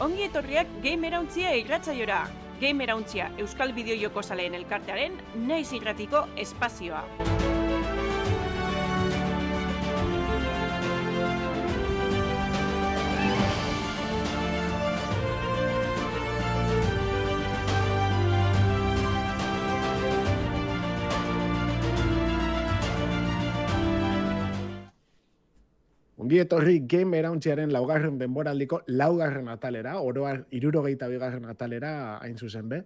ongi etorriak Gamerauntzia irratsaiora. Gamerauntzia Euskal Bideojoko Zaleen Elkartearen naiz irratiko espazioa. Ongi etorri Gamerauntziaren laugarren denboraldiko laugarren atalera, oroar 62. atalera hain zuzen be.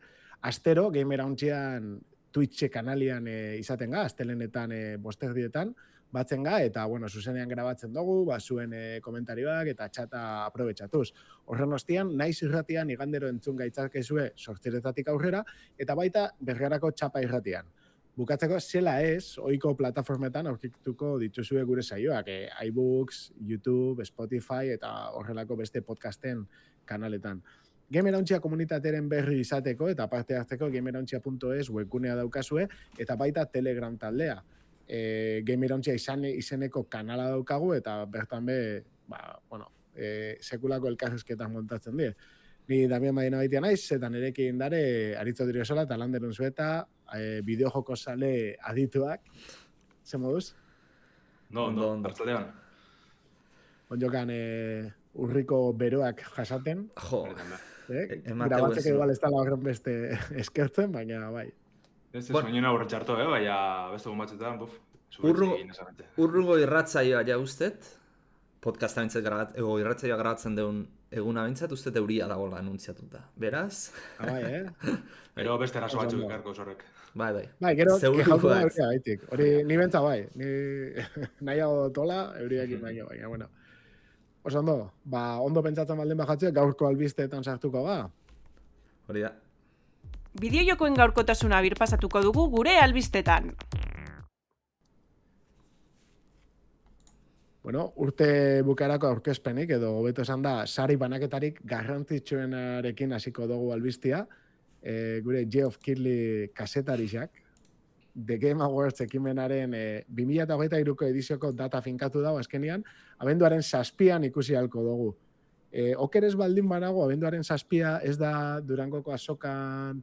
Astero Gamerauntzian Twitch kanalian izaten ga, astelenetan bosterdietan batzen ga, eta bueno, zuzenean grabatzen dugu, zuen komentarioak eta txata aprobetxatuz. Horren ostian, naiz irratian igandero entzun gaitzarkezue 8 aurrera, eta baita Bergarako txapa irratian. Bukatzeko, zela ez, ohiko plataformetan aurkituko dituzue gure saioak, iBooks, YouTube, Spotify eta horrelako beste podcasten kanaletan. Gamerauntzia komunitateren berri izateko eta parte hartzeko gamerauntzia.es webgunea daukazue eta baita Telegram taldea. Gamerauntzia izeneko kanala daukagu eta bertan be, sekulako elkarrizketan montatzen die. Ni Damian Madina baitia naiz, eta nirekin dare Aritzo Diriosola eta Lander Unzueta, bideojoko zale adituak. Ze moduz? Ondo, hartzalean. Onjokan urriko beroak jasaten. Jo, grabatzeko igual ez dala horren beste eskertzen, baina bai. Ez baina horretxarto, baina beste gombatzetan, urrungo irratzaioa ja ustet, podcasta bintzat irratzaioa grabatzen deun eguna bintzat, uste euria dagoela anuntziatuta. Beraz? Bai, Pero beste eraso batzuk ikarko zorrek. Bai. Bai, gero, kejautu da euria baitik. Hori, ni bentza bai. Ni nahiago tola, euriakin baino, baina, bueno. Oso ondo, ondo pentsatzen baldin bajatzea, gaurko albisteetan sartuko ga. Hori da. Bideojokoen gaurkotasuna birpasatuko dugu gure albistetan. Bueno, urte bukaerako aurkezpenik, edo hobeto esan da, sari banaketarik garrantzitsuenarekin hasiko dugu albistia, gure Geoff Keighley kasetariak, The Game Awards ekimenaren 2023ko edizioko data finkatu dago azkenian, abenduaren 7an ikusi halko dugu. Okeres baldin banago, abenduaren 7a ez da Durangoko azokan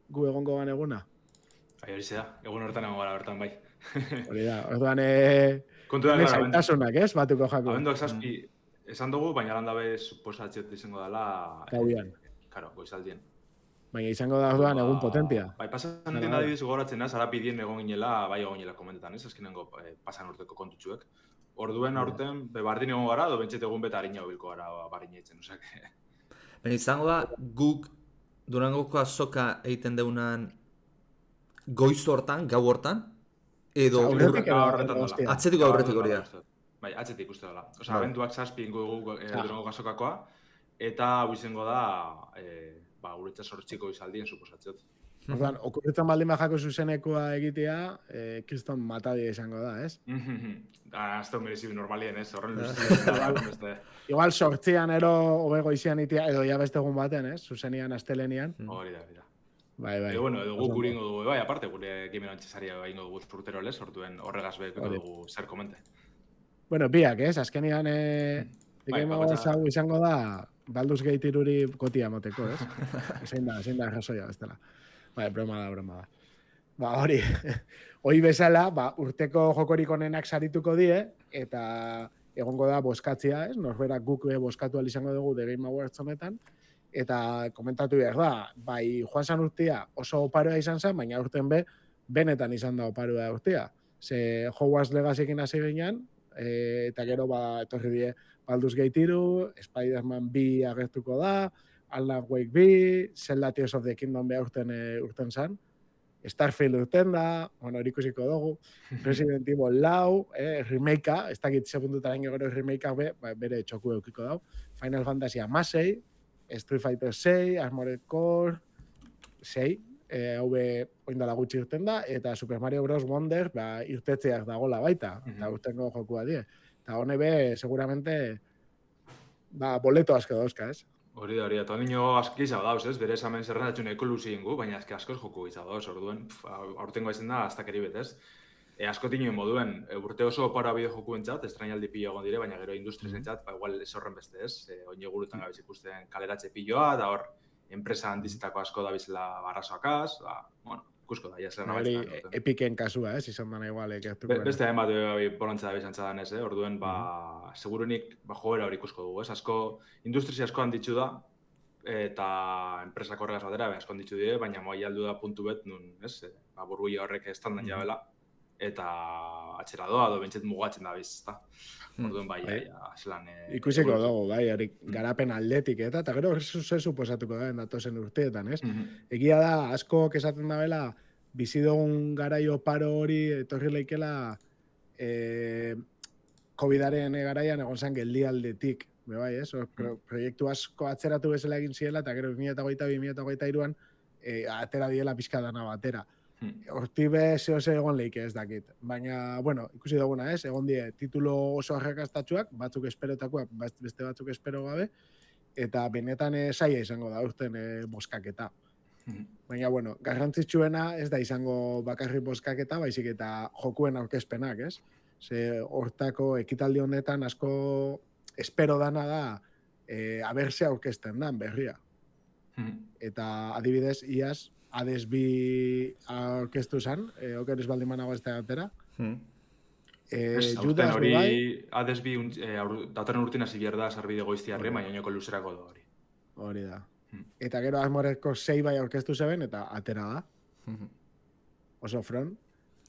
gu egongo gan eguna? Hori da, egun horretan egon gara bertan bai. Hori da, orduan zaitasunak, ez? Batuko jako. Abenduak 7 esan dugu, baina landabe suposatziot izango dela... Gauian. Karo, goizaldien. Baina izango da orduan egun potentia. Bai, pasan dien adibidez gogoratzen naz, arapidien egon ginela, bai egon ginela komentetan, ez? Azkenengo pasan urteko kontutxuek. Orduen aurten, bardin egon gara, bentset egun beta harina bilko gara barina itzen, osak. Baina izango da, guk Durangoko azoka egiten deunan goiz hortan, gau hortan, edo atzetik aurretik hori da. Bai, atzetik uste dela. Osa, abenduak 7 ingo dugu Durangoko azokakoa, eta izango da, guretza sortxiko izaldien suposatziot. Orduan, okurretzen baldin bajako zuzenekoa egitea, kriston matadia izango da, ez? Ez da merezi normalien, ez? Horren luzti. Igual sortzian ero obego izian itia, edo ya beste egun baten, ez? Zuzenian, astelenian. Hori da. Bai. Edo guk guri ingo dugu, bai, aparte, gure Gamerauntziaria ingo dugu zurtero lez, orduan horregaz beheko dugu zer komente. Bueno, biak, ez? Azkenian, hau izango da, Baldur's Gate 3 kotia moteko, ez? Zein da rasoia, ez dela. Bai, broma da. Hori bezala, urteko jokorik onenak sarituko die, eta egongo da boskatzia, ez? Norberak guk boskatu izango dugu The Game Awards honetan, eta komentatu behar da, bai joan zan urtea oso oparoa izan zen, baina urten benetan izan da oparoa urtea. Ze Hogwarts Legacyekin hasi ginean, eta gero etorri die Baldur's Gate 3, Spider-Man 2 agertuko da, Alan Wake 2, Zelda Tears of the Kingdom urten zan, Starfield urten da, hori ikusiko dugu, Resident Evil 4, remakea, ez dakit ze puntutara gero remakea bere txoku eukiko dau, Final Fantasy XVI, Street Fighter 6, Armored Core 6, hau oindala gutxi urten da, eta Super Mario Bros. Wonder irtetzeak dagola baita, eta urtengo jokua die. Eta hone seguramente, boleto asko dauzka, ez? Hori da, eta nino aski izan dauz, ez? Bere esamen zerrendatxun eko luzi ingu, baina askoz joku izan dauz, orduen, aurtengo izan da, aztakeri bet, ez? askotik nioen moduen, urte oso opara bideo jokuentzat, estrainaldi pilo egon dire, baina gero industrizentzat, igual ez horren beste ez, oin egurutan gabiz ikusten kaleratze piloa, da hor, enpresa handizetako asko da bizela barrasoakaz, bueno, ikusko da, jasen hori Epiken kasua, izan dana igual, beste hainbat bolontza da bizantza danez, orduen, segurunik, joera hori ikusko dugu, ez, asko, industrizi asko handitzu da, eta enpresak horregaz batera, asko handitzu dire, baina moai aldu da puntu bet, nun, ez, burbuia horrek estandan jabela, eta atxera doa, bentsет mugatzen da biz, ezta. Orduan bai, zelan... Ikusiko dugu, bai, hori garapen aldetik, eta gero zer suposatuko da, datozen urteetan, ez? Egia da, asko esaten da bela, bizi dugun garaio paro hori, etorri leikela, COVID-aren garaian egon zen geldi aldetik, bai, ez? Proiektu asko atzeratu bezala egin ziela, eta gero 2022an atera diela pixka dana batera. Horti zeo egon leike ez dakit. Baina, bueno, ikusi duguna ez, egon die titulo oso arrakastatxuak, batzuk esperotakoak, beste batzuk espero gabe, eta benetan saia izango da urten boskaketa. Baina, bueno, garrantzitsuena ez da izango bakarri boskaketa, baizik eta jokuen aurkezpenak, ez? Ze hortako ekitaldi honetan asko espero dana da abertzea aurkezten dan berria. Eta adibidez, iaz, Hades bi aurkeztu zen, okeres baldin manago ez da atera. Judas hori, Hades bi datorren urtin hasi behar da sarbide goiztiarre, baina oinoko luzerako da hori. Hori da. Eta gero Armoreko 6 bai aurkeztu zeben, eta atera da. Oso front.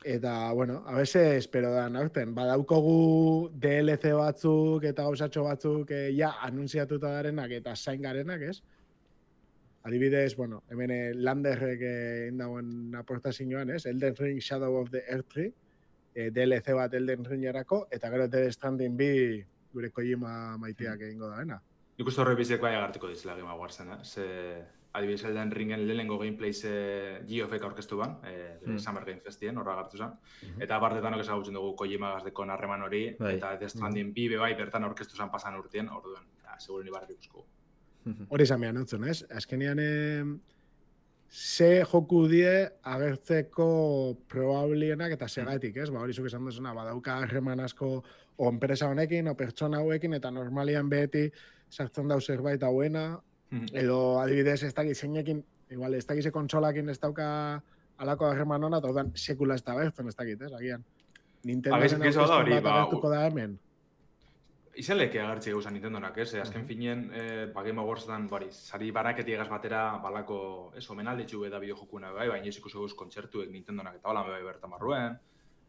Eta, bueno, a veces espero da nauten. Badaukogu DLC batzuk eta gauzatxo batzuk ja anunziatuta garenak eta zain garenak, ez? Adibidez, bueno, hemen Landerrek indagoen aportazioan, ez? Elden Ring Shadow of the Erdtree, DLC bat Elden Ringerako, eta gero Death Stranding 2 gure Kojima maiteak egingo da, bena? Nik uste horre bizek bai agartiko dizela Game Awards-en, ze adibidez Elden Ringen lehenengo gameplays Geoffek aurkeztu ban, Summer Game Festien, horra agartu zen, eta apartetan ezagutzen dugu Kojima gazdekon harreman hori, eta Death Stranding 2 bai bertan aurkeztu zen pasan urtien, orduen, seguro ni barrik ikusko. Hori izan behar notzen, ez? Azkenean, ze joku die agertzeko probablienak eta segatik, ez? Hori zuk esan duzuna, badauka harreman asko o enpresa honekin, o pertsona hauekin, eta normalian beti sartzen dau zerbait hauena, edo adibidez ez dakiz zeinekin, igual ez dakiz kontsolakin ez dauka alako harreman hona, eta ordan sekula ez da agertzen ez dakit, ez? Agian. Nintendoren aurkezten bat agertuko da hemen. Izan leke agertzi gauzan Nintendonak, ez? Azken finien, Game Awards-dan, sari baraketi egaz batera balako, omenaldetxu da bideojokuna bai, baina ez ikusi gauz kontzertuek Nintendonak eta holan bai bertan barruen,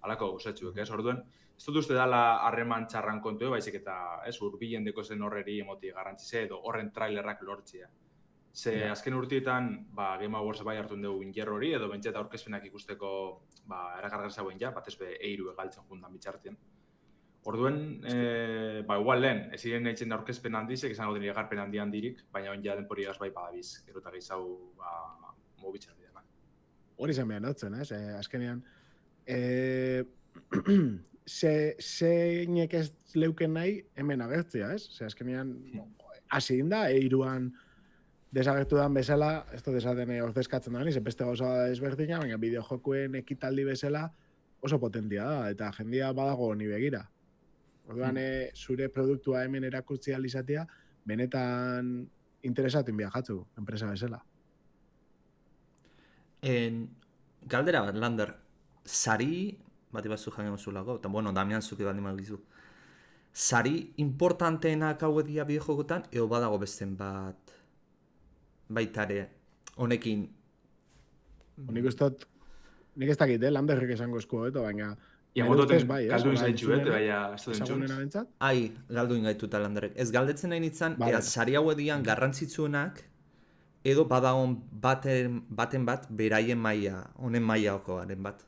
alako gauzetxuek, ez? Orduen, ez dut uste dala harreman txarran kontu, baizik eta, urbilen deko zen horreri emoti garrantzize edo horren trailerrak lortzia. Ze azken urtietan, Game Awards bai hartun dugu injer hori, edo bentseta aurkezpenak ikusteko, erakargar zauen ja, batez be eiru egaltzen jundan bitxartien. Orduen, igual lehen, ez ziren nahitzen da aurkezpen handizek, izango dira egarpen handian dirik, baina on ja denporiagaz bai badabiz, gero eta gehizau mobitxar dira. Hori zen behar notzen, ez? Azkenean, zeinek ez leuken nahi hemen agertzea, ez? Azkenean, hasi da, eiruan desagertu dan bezala, ez da desaten ordezkatzen da, nizen beste gauza ezberdina, baina bideojokuen ekitaldi bezala oso potentia da, eta jendia badago ni begira. Orduan, zure produktua hemen erakurtzea izatea, benetan interesatzen viajatzu, enpresa bezala. Galdera bat, Lander, sari, bat ibazu jangen zulako, eta bueno, Damian zuke bat nimalizu. Sari importanteenak hauek dia bideojokotan, edo badago besten bat baitare, honekin? Nik ez dakit, Landerrek esango esku, baina... Ia mototen galduin zaitxu, baina ez dut entzun. Ai, galduin gaituta Landerrek. Ez galdetzen nahi nintzen, ea sari hauek dian garrantzitsuenak, edo badagon baten bat beraien maila, honen mailakoaren bat.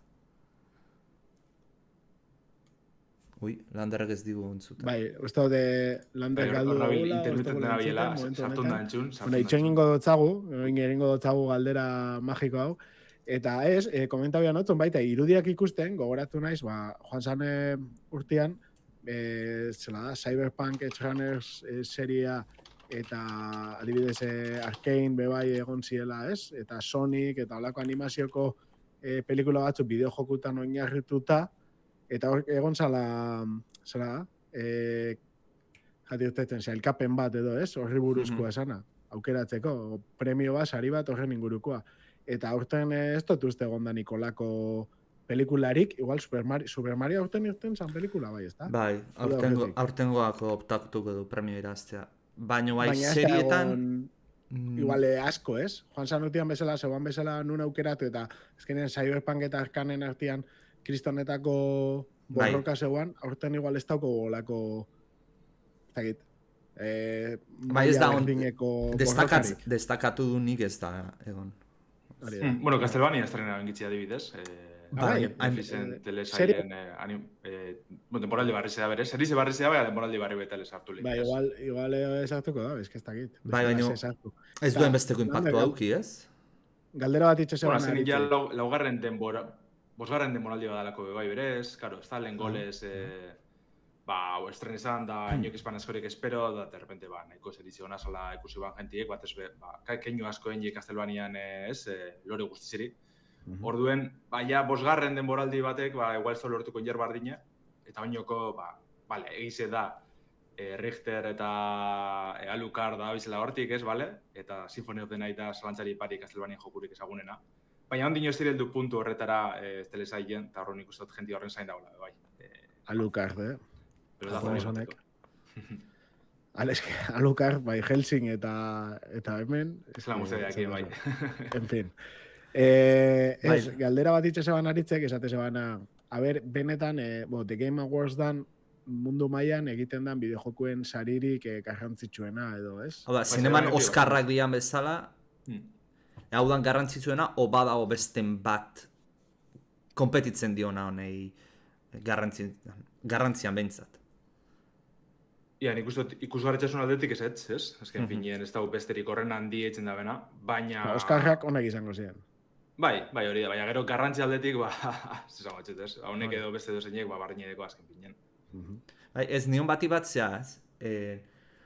Ui, Landerrek ez digu entzuta. Bai, uste hau de Lander galdu dagoela, interneten dena biela, sartun da entzun. Itxoin ingo dotzagu galdera magiko hau. Eta ez, komentabia notzen baita, irudiak ikusten, gogoratu naiz, joan zan urtean, zela da, Cyberpunk Edge Runners seria eta adibidez Arkane bebai egon ziela, ez? Eta Sonic eta holako animazioko pelikula batzuk bideojokutan oinarrituta, eta hor egon zala, zera da, jati urtetzen, elkapen bat edo ez, horri buruzkoa esana, aukeratzeko, premio bat, sari bat horren ingurukoa. Eta aurten ez dut uste egonda Nikolako pelikularik, igual Super Mario aurten irten zan pelikula, bai, ezta? Bai, aurtengoako optatuko du premio iraztea. Baina serietan... Igual asko, ez? Joan Sanutian bezala, zeuan bezala nun aukeratu, eta ezkenean Cyberpunk eta Arkanen artean kristonetako borroka zeuan, aurten igual ez dauko golako, ez dakit, bai ez da destakatu du nik ez da, egon. Bueno, Castlevania estrena engitzi adibidez. Bai, telesailen temporaldi barri zera bere, serize barri zera bai, temporaldi barri beta lesartu lehik. Bai, igual esartuko da, ez que ez dakit. Bai, baina ez duen besteko impactu auki, ez? Galdera bat itxe zegoen aritzen. Ja laugarren denbora, bosgarren denboraldi badalako bai berez, karo, ez da lehen golez, estren izan da inoik izpan askorik espero, da de repente, nahiko zeritze hona zala ikusi ban jentiek, bat ez keinu asko enjik Castlevanian lore guztizerik. Orduen, ja, bosgarren denboraldi batek, igual ez da lortuko jer bardina, eta oinoko, egize da, Richter eta Alucard da bizela hortik, ez, bale? Eta Symphony of the Night da zalantzari pari Castlevanian jokurik ezagunena. Baina ondino ez direldu puntu horretara telesaien, eta horren ikustot jenti horren zain daula, bai. Alucard, Pero da zonek. Alucard, bai, Helsing eta hemen... Ez la muzea aquí, bai. En fin. Galdera bat itxe zeban aritzek, esate zebana, benetan, The Game Awards dan mundu mailan egiten dan bideojokuen saririk garrantzitsuena edo, ez? Hau da, zineman Oskarrak dian bezala, hau dan garrantzitsuena, o badago besten bat kompetitzen diona honei garrantzian behintzat. Ia, nik ikusgarritzasun aldetik ez, ez? Azken finean ez dago besterik horren handi eitzen da bena, baina... Oskarrak honek izango ziren. Bai, hori da, baina gero garrantzi aldetik, zizan batxet, ez? Honek edo beste dozeinek, barrinedeko azken finean. Ez nion bati bat zehaz,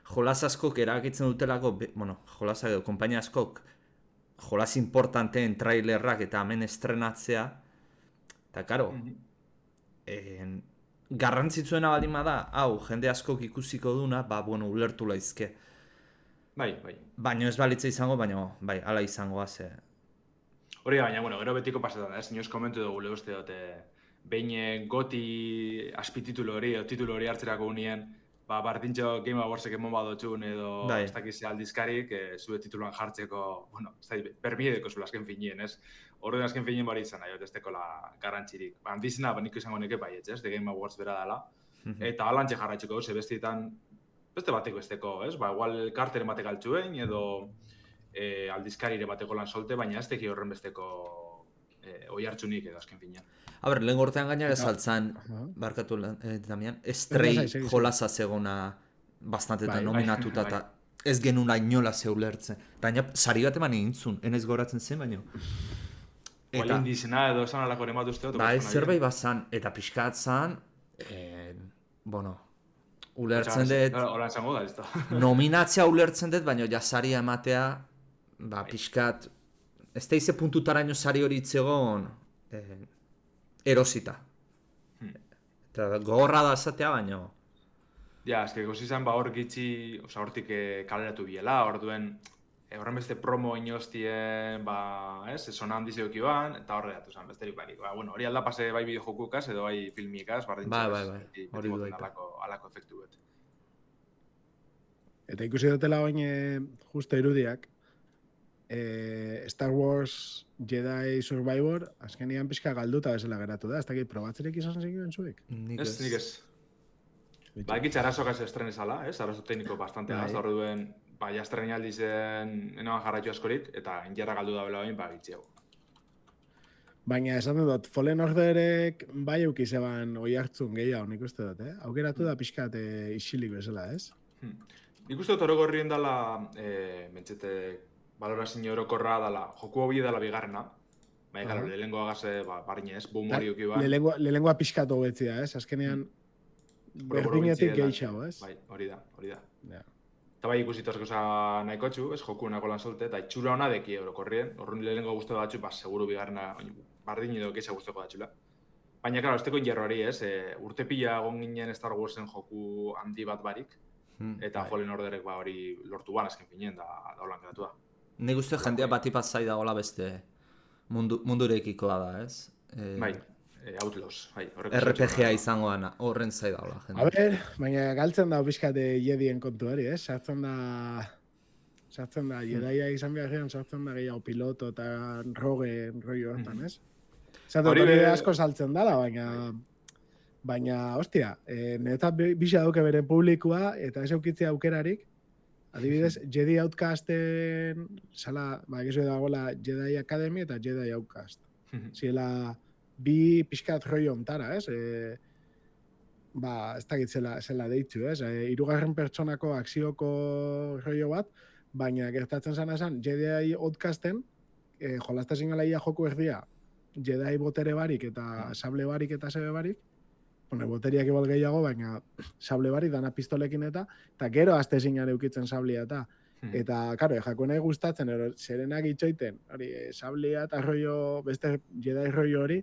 jolas askok erakitzen dutelako, jolas edo, kompainia askok, jolas importanteen trailerrak eta hemen estrenatzea, eta karo, garrantzitsuena baldin da, hau, jende askok ikusiko duna, ulertu laizke. Bai. Baina ez balitza izango, baina, ala izango ze. Hori da, baina, gero betiko pasetan, ez? Nioz komentu dugu lehuzte dute, behin goti azpititulo hori, o titulo hori hartzerako unien, bardintxo Game Awardsek emon badotxun edo ez dakize aldizkarik, zure tituloan jartzeko, permiedeko zula azken finien, ez? Horren azken finien bari izan nahi, ez tekola garrantzirik. Handizena, niko izango neke bai, ez? The Game Awards bera dela. Eta alantxe jarraitzuko, besteetan, beste batek besteko, ez? Igual karteren batek altxuen, edo aldizkarire bateko lan solte, baina ez teki horren besteko oi hartzunik edo azken finean. Lehen gortean gainera saltzan, barkatu Damian, Stray jolasa zegona bastantetan nominatuta eta ez genuna inola zeulertzen. Baina sari bat eman egintzun, enez goratzen zen, baina. Eta indizena edo esan alako ere matuzte. Zerbait bazan, eta pixkat zan, ulertzen dut. Hola esango da, ez da. Nominatzea ulertzen dut, baina ja saria ematea, pixkat, ez da ize puntutaraino sari hori itzegon, erosita. Eta gogorra da esatea, baina... Ja, ez que gozi izan hor gitzi, hortik kaleratu biela, orduen horren beste promo inoztien, sonan handiz eukioan, eta horre datu zen, besterik barik. Hori alda pase bai bideojokukaz edo bai filmikaz, Bai, hori du alako efektu bet. Eta ikusi dutela oin justo irudiak, Star Wars Jedi Survivor azkenian pixka galduta bezala geratu da, ez dakit probatzerek izan zen zuek? Nik ez. Ekitza arazokaz estrenezala, arazo tekniko bastante gaz, horre duen, estreni aldizen enoan jarraitu askorik, eta ingerra galdu da bela bain, gitziago. Baina esan dut, Fallen Orderek bai eukizeban oi hartzun gehiago, nik uste dut, aukeratu da pixkat isilik bezala, ez? Nik uste dut horogorrien dala, mentzete, balorazio orokorra dala, joku hobi dala bigarrena. Bai, gara, lehengoa gaze, barinez, boom hori uki ba. Lehengoa pixkat hobetzia, ez? Azkenean, berdinetik gehiago, ez? Bai, hori da. Eta bai ikusi torskoza nahiko txu, ez joku nako lan solte, eta itxura hona deki orokorrien. Horren lehengo guztu batxu, seguru bigarrena, bardin edo gehiago guztuko datxula. Baina, klaro, ez teko injerro hori, ez? Urte pila egon ginen Star Warsen joku handi bat barik, eta Fallen Orderek hori lortu ban azken finen, da holan geratu da. Nik uste jendea batipat zai dagoela beste mundurekikoa da, ez? Bai, Outlaws, bai. RPG-a izangoan horren zai dagoela jendea. A ber, baina galtzen da pixkat Jedien kontu hori, ez? Sartzen da, Jedaia izan beharrean sartzen da gehiago piloto eta rogue rollo hortan, ez? Zaten hori asko saltzen dala, baina, ostia, netat bisa duke bere publikoa eta ez eukitzea aukerarik, adibidez, Jedi Outcasten, egizu dagoela Jedi Academy eta Jedi Outcast. Ziela, bi pixkat rollo ontara, ez? Ez dakit zela deitzu, ez? Hirugarren pertsonako akzioko rollo bat, baina gertatzen zana esan, Jedi Outcasten, jolaztezin galaia joku erdia, Jedi botere barik eta sable barik eta sebe barik, boteriak igual gehiago, baina sable barik dana pistolekin eta gero aztezinan eukitzen sablia eta, karo, jakuenei gustatzen, zerenak itxoiten, hori, sablia eta rollo, beste Jedi rollo hori,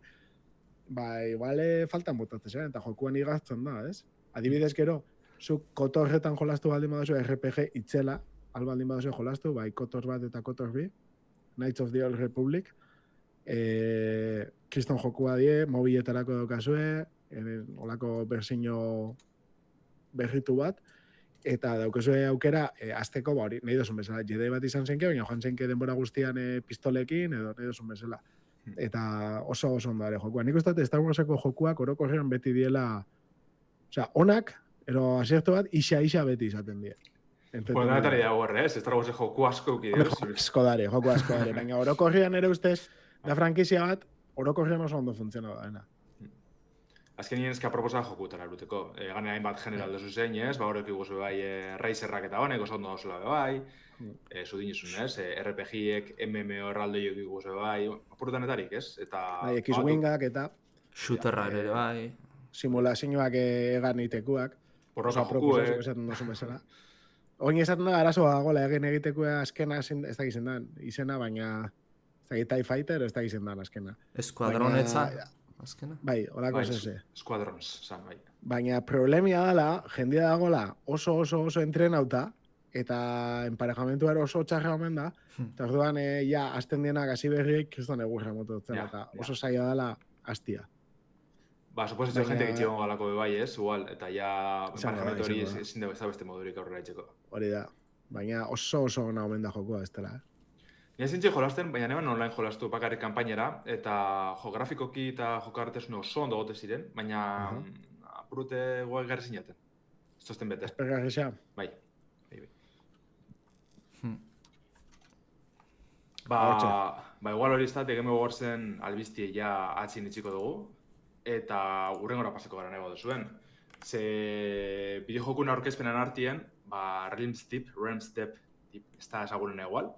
igual faltan botatzen, eta jokuan igaztzen da, ez? Adibidez gero, zuk kotorretan jolastu baldin baduzu RPG itzela, albaldin baduzu jolastu, kotor bat eta kotor bi, Knights of the Old Republic, kriston jokua die, mobiletarako daukazue, olako berzino berritu bat, eta daukazue aukera, azteko, hori, nahi dozun bezala, Jedi bat izan zenke, baina joan zenke denbora guztian pistolekin, edo nahi dozun bezala. Eta oso ondo dara jokua. Nik uste Star Warseko jokuak orokorrean beti diela, onak, ero asiertu bat, isa beti izaten die. Bueno, danetari dago horre, ez? Star Warsen joku asko eukideu. Joku asko dare, baina orokorrean ere ustez, da frankizia bat, orokorrean oso ondo funtziona da. Azken nien ezka proposa jokutara eruteko. Gane hainbat general dezu zein, ez? Horrek iguzu bai Razerrak eta honek oso ondo dauzela bai. Zudin izun, ez? RPG-ek, MMO erraldoiok iguzu bai. Apurutanetarik, ez? X-Wingak eta... Shooterrak ere bai. Simulazioak egan itekuak. Porroka jokuek. Esaten dozu bezala. Oin esaten da, arazoa dagoela egin egitekoa azkena ez da gizendan. Izena, baina... Ez da TIE Fighter, ez da gizendan azkena. Eskuadronetza. Azkena? Bai, horako zeze. Squadrons, zan, bai. Baina problemia dela, jendea dagoela oso entrenauta, eta emparejamentua oso txarra omen da, eta orduan, azten dienak hasi berriek, kriston egurra mototzen, eta oso zaila dela hastia. Supositxo jente gitxigon galako bai, ez? Igual, eta emparejamentu hori ezin da beste modurik aurrera itxeko. Hori da, baina oso ona omen da jokua ez dela, Nire zintxe jolasten, baina neban online jolastu bakarrik kanpainera, eta grafikoki eta jokartesun oso ondo gote ziren, baina apurute guak gara zinaten. Ez tozten bete. Espergarri xa? Bai. Igual hori izate, Game Awards-en albiztie ja atzin itxiko dugu, eta urrengora pasako gara nahi badu zuen. Ze bideojokuna aurkezpenan artien, Realms Deep, ez da esagunen egual,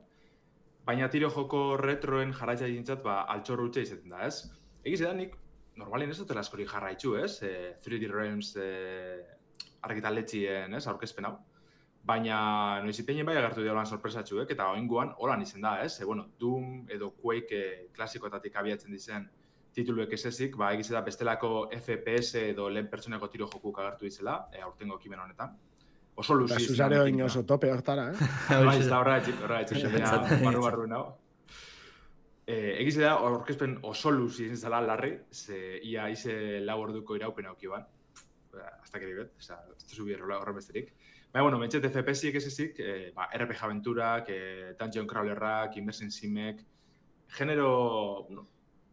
baina tiro joko retroen jarraitza dintzat, altxor hutsa izaten da, ez? Egiz edan nik, normalien ez dutela askorik jarraitzu, ez? 3D Realms argitaletxien, ez? Aurkezpen hau. Baina noizipeinen bai agertu diolan sorpresatxuek, eta oinguan holan izen da, ez? Doom edo Quake klasikoetatik abiatzen dizen tituluek esezik, egiz edan bestelako FPS edo lehen pertsonako tiro jokuk agertu dizela, aurtengo ekimen honetan. Oso luzi izan. Zuzare oin oso tope hortara, Bai, ez da horra etxik, barru nago. Egiz da, orkezpen oso luzi izan zela larri, ze ia ize lau orduko iraupen aukiban. Hasta que dibet, ez da zubi horren besterik. Baina, bueno, mentxet FPS-iek ez ezik, RPG aventurak, Dungeon Crawlerrak, Immersion Simek, genero,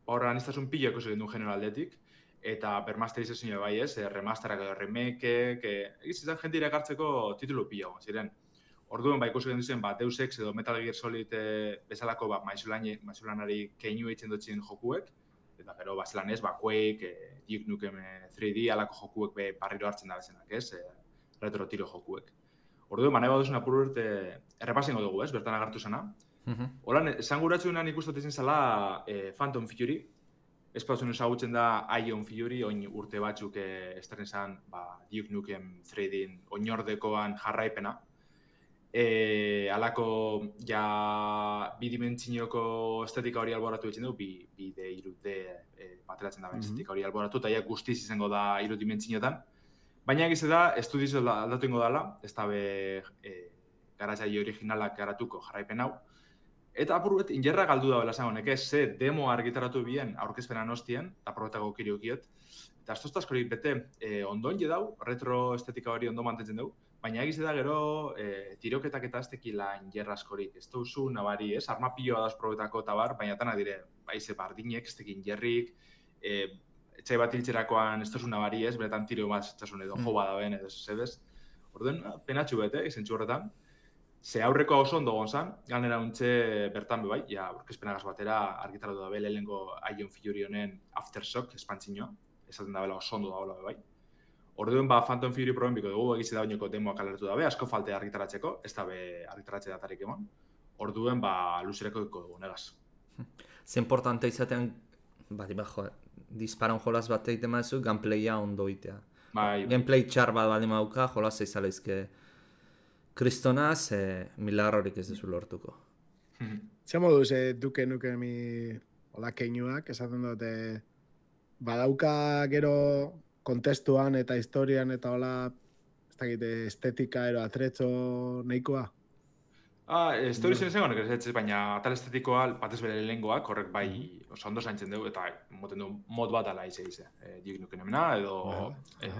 horra anistazun pilako egin duen genero aldetik, eta bermasterizazioa bai ez, remasterak edo remakeek, egiz izan jente irakartzeko titulu pila egon ziren. Orduan, ikusi gendu zen, Deus Ex edo Metal Gear Solid bezalako maizulanari keinu eitzen dutzen jokuek, eta gero, zelan ez, Quake, Duke Nukem 3D, alako jokuek barriro hartzen da bezenak, ez, retro tiro jokuek. Orduan, nahi baduzun apuru errepasengo dugu, ez, bertan agartu zena. Holan, esan guratxuenan ikustotezen zela Phantom Fury, ez pauzun ezagutzen da Ion Fury, oin urte batzuk estern izan Duke Nukem 3D oinordekoan jarraipena. Alako ja bidimentsioko estetika hori alboratu ditzen dugu, 2D, 3D bateratzen da estetika hori alboratu, eta ja guztiz izango da 3 dimentsioetan. Baina egiz da, estudiz aldatu ingo dela, ez da be garatzaile originalak garatuko jarraipen hau. Eta apurbet, injerra galdu da bela zango, neke, ze demo argitaratu bien aurkezpenan hostien, eta probetako kiriokiet. Eta askorik bete, ondoen jedau, retro estetika hori ondo mantentzen dugu, baina egiz da gero tiroketak eta ez tekila injerra askorik. Ez duzu nabari, ez? Armapilloa dauz probetako eta bar, baina tana dire, baize bardinek, ez tekin injerrik, etxai bat hiltzerakoan ez duzu nabari, ez? Beretan tiro bat zetzasun edo jo badaben edo zebez. Orduen, penatxu bete, izentzu horretan. Ze aurrekoa oso ondo gonzan, ganera untxe bertan bebai, ja, aurkezpenagaz batera argitaratu da bele lehenko Ion Fury honen Aftershock espantzinoa, esaten da bela oso ondo da bai. Orduen, Phantom Fury proben biko dugu, egize da oinoko demoak alertu dabe, asko falte argitaratzeko, ez da be argitaratze datarik emon. Orduen, luzereko iko dugu, negaz. Ze importante izatean, disparan jolaz bat egiten mazu, gameplaya ondo itea. Gameplay txar bat baldin mauka, jolaz eizaleizke kristonaz, milagrorik ez dezu lortuko. Ze moduz, duke nuke mi hola keinuak, esaten dute, badauka gero kontestuan eta historian eta hola, ez dakit, estetika ero atretzo nahikoa? Historizioen zen honek ez, baina atal estetikoa batez bere lehengoak, horrek bai oso ondo zaintzen dugu, eta moten du mod bat ala ize. Dik nuken emena, edo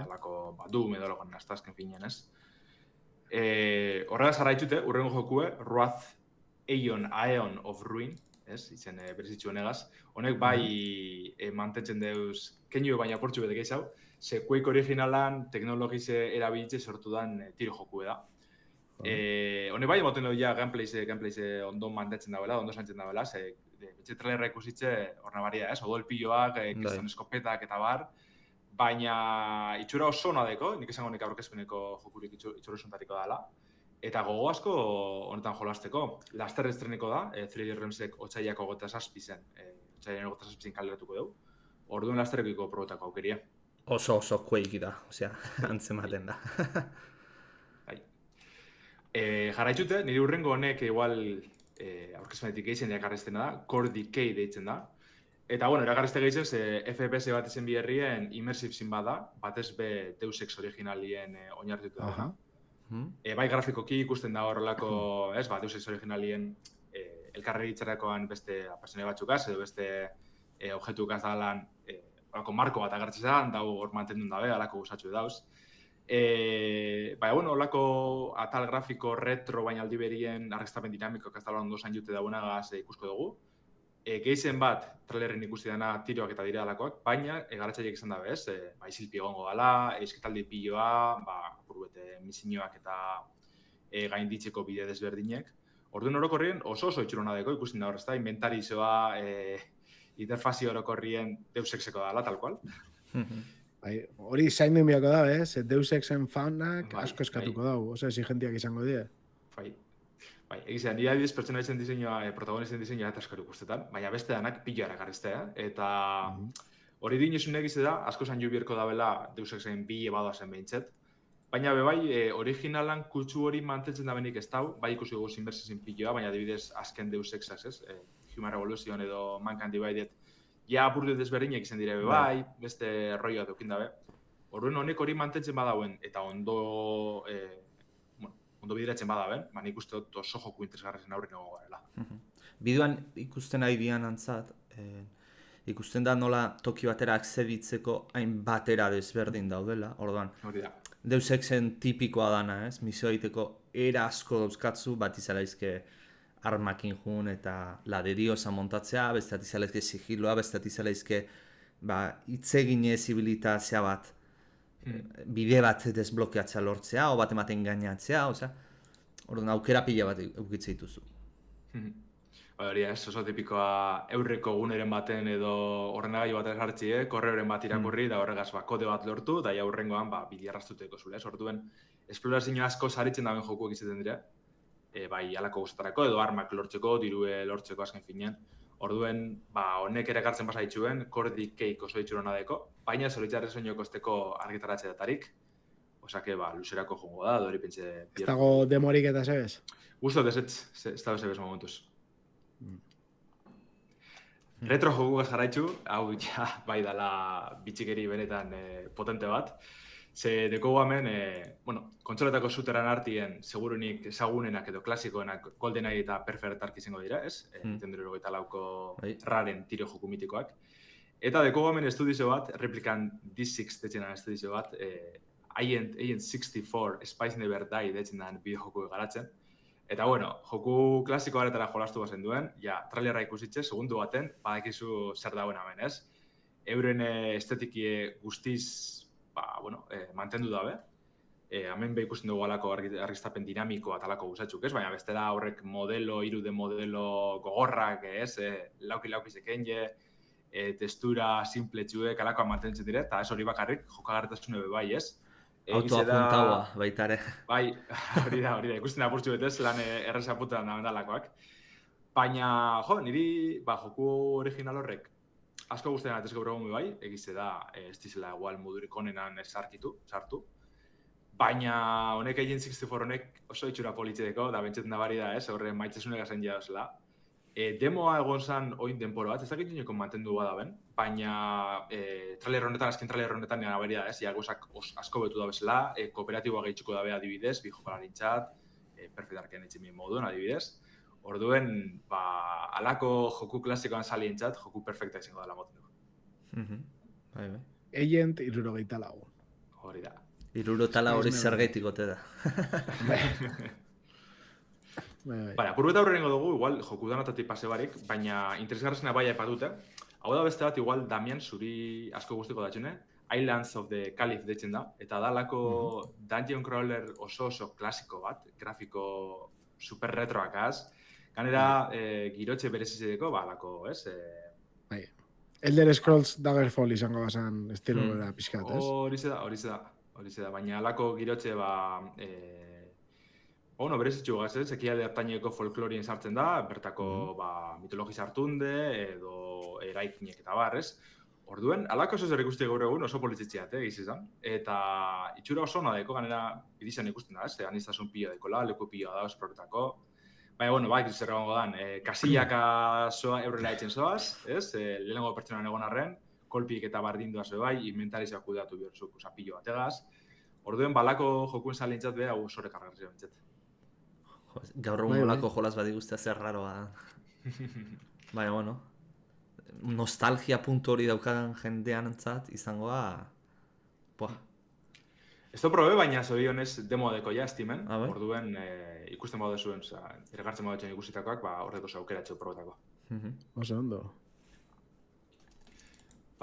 alako Doom edo logon aztazken finean, ez? Horregaz jarraitute, urrengo jokue, Wrath Aeon of Ruin, ez, izen berezitzu honegaz. Honek bai mantentzen deuz, keinu baina portxu bete gehiago, ze Quake originalan teknologize erabilitze sortu dan tiro jokue da. Honek bai emoten dugu ja gameplayze ondo mantentzen dagoela, ondo zaintzen dagoela, ze betxe trailerra ikusitze hor nabaria, ez, odol piloak, kriston eskopetak eta bar, baina itxura oso nadeko, nik esango nik aurkezpeneko jokurik itxura esuntatiko dela. Eta gogo asko honetan jolasteko. Laster estreneko da, 3D Realmsek otsaiako 27 zen. Otsaiaren 27 zen kaleratuko dugu. Orduan lasterrekiko probetako aukeria. Oso Quake da, osea, antzematen da. Jarraitxute, nire urrengo honek igual aurkezpenetik gehien erakarreztena da, Core Decay deitzen da. Eta, bueno, erakarrezte gehizen, FPS bat izen biherrien immersive zin bada, batez be Deus Ex originalien oinartutu da. Bai grafikoki ikusten da horrelako, ez, Deus Ex originalien elkarreri itxarakoan beste apasene batzukaz, edo beste objetukaz da lan marko bat agertzea, da hor mantendun dabe, alako gusatxu dauz. Bueno, olako atal grafiko retro baina aldi berien arrestapen dinamiko kaztalan ondo zain jute daunagaz ikusko dugu. Gehizen bat, trailerren ikusi dena tiroak eta dire alakoak, baina garatzaileak izan dabe, ez? Izilpi egongo dela, eusketaldi piloa, apurbete misioak eta gainditzeko bide desberdinek. Orduan orokorrien oso itxurona deko ikusten da hor, ez da? Inventarizioa, interfazio orokorrien Deus Exeko dela, tal cual. Hori zain den biako da, ez? Deus Exen fanak asko eskatuko dago, oso exigentiak izango die. Egizan, nire adibidez pertsonaitzen diseinua, protagonisten diseinua eta askar ikustetan, baina beste danak pilo erakarriztea, eta hori dinesun egize da, asko zain jubierko dabela Deus Exen bi ebadoa zen behintzet, baina bai, originalan kutsu hori mantentzen da benik ez dau, bai ikusi dugu zinberzizin piloa, baina adibidez azken Deus Exaz, ez? Human Revolution edo Mankind Divided, ja apurtu desberdinek izan dire bai, beste roioa dukin dabe. Horren honek hori mantentzen badauen, eta ondo bideratzen badaben, nik uste dut oso joku interesgarrezen aurren egongo garela. Bideoan ikusten ari dian antzat, ikusten da nola toki batera akzeditzeko hain batera desberdin daudela, orduan. Deus Exen tipikoa dana, ez? Misio egiteko era asko dauzkatzu, bat izalaizke armakin jun eta la de diosa montatzea, bestat izalaizke sigiloa, bestat izalaizke hitzegin zibilitazia bat, bide bat desblokeatzea lortzea, o bat ematen gainatzea, orduan aukera pila bat eukitze dituzu. Hori ez, oso tipikoa eurreko guneren baten edo ordenagailu bat esartzi, korreoren bat irakurri, da horregaz kode bat lortu, da aurrengoan bide arrastuteko zule. Orduen, esplorazio asko saritzen daben jokuak izaten dira, bai alako gustatarako edo armak lortzeko, dirue lortzeko azken finean. Orduen, honek erakartzen pasaitxuen, Core Decay oso itxurona deko, baina zoritzarre soinoko esteko argitaratze datarik. osake, luzerako jongo da, hori pentsa... Ez dago demorik eta zebez? Gustot ez dago zebez momentuz. Retro joku jarraitzu, hau ja, bai dala bitxikeri benetan potente bat. Ze dekogu hemen, kontsoletako zuteran artien segurunik ezagunenak edo klasikoenak GoldenEye eta Perfect Dark izango dira, ez? Nintendo 64ko raren tiro joku mitikoak. Eta dekogu hemen estudizio bat, Replicant D6 detxenan estudizio bat, Agent 64 Spice Never Die detxenan bideo joku garatzen. Eta joku klasiko baretara jolastu bazen duen, trailerra ikusitxe, segundu baten, badakizu zer dauen hemen, ez? Euren estetiki guztiz, mantendu dabe. Hemen ikusten dugu alako argiztapen dinamikoa talako guzatzuk, ez? Baina bestera horrek modelo, 3D modelo gogorrak, ez? Lauki zeken testura simple txuek alakoa mantentzen dire, eta ez hori bakarrik, jokagarretasune bai, ez? Autoapuntaua baita ere. Bai, hori da, ikusten da burtsu betez, lan erresa putan da bendalakoak. Baina, niri joku original horrek asko guztien atez gaur egun bai, egize da, ez dizela igual modurik onenan sartu. Baina, honek Agent 64 honek oso itxura politzedeko, da bentsetan da bari da, ez, horre maitzesunek azen jadozela. Demoa egon zan oin denporo bat, ez dakit dineko mantendu bada ben, baina azken trailer honetan nena bari da, ez, asko betu da bezala, kooperatiboa gehitxuko da beha adibidez, bi jokalarintzat, Perfect Darken etxemin moduen adibidez. Orduen, alako joku klasikoan salientzat, joku perfecta izango dela moten dugu. Bai. Agent 64. Hori da. 64 hori zergaitik gote da. Apur beta horrengo dugu, igual joku danatatik pase barik, baina interesgarrezena bai aipatute. Hau da beste bat, igual Damian zuri asko guztiko datxune, Islands of the Caliph deitzen da, eta dalako Dungeon Crawler oso klasiko bat, grafiko super retroakaz. Ganera, girotxe berezizideko, alako, ez? Elder Scrolls Daggerfall izango bazan estilo bera pixkat, ez? Hori da, baina alako girotxe, berezitxu gaz, ez? Ekialde hartaineko folklorien sartzen da, bertako mitologi sartunde, edo eraikinek eta bar, ez? Orduen, alako oso zer ikusti gaur egun oso politzitziat, izan. Eta itxura oso ona daiko, ganera, bidizan ikusten da, ez? Anistazun pilo daikola, leku pilo da, esploretako. Baina, ikizu zer egongo dan, kasillaka eurrela etxen zoaz, ez? Lehenengo pertsonan egon arren, kolpik eta bardindua zo bai, inventarizioa kudeatu bihorzuk, pilo bategaz. Orduen, balako jokuen salintzat beha, sore kargarrizio bintzat. Gaur egun olako jolas bat iguztea zer raroa da. Baina, nostalgia puntu hori daukagan jendean entzat, izangoa... Ez da probe, baina zorionez demo deko ja estimen, orduen ikusten badu zuen, eragartzen badu etxen ikusitakoak, horrek oso aukera etxo probetako. Oso ondo.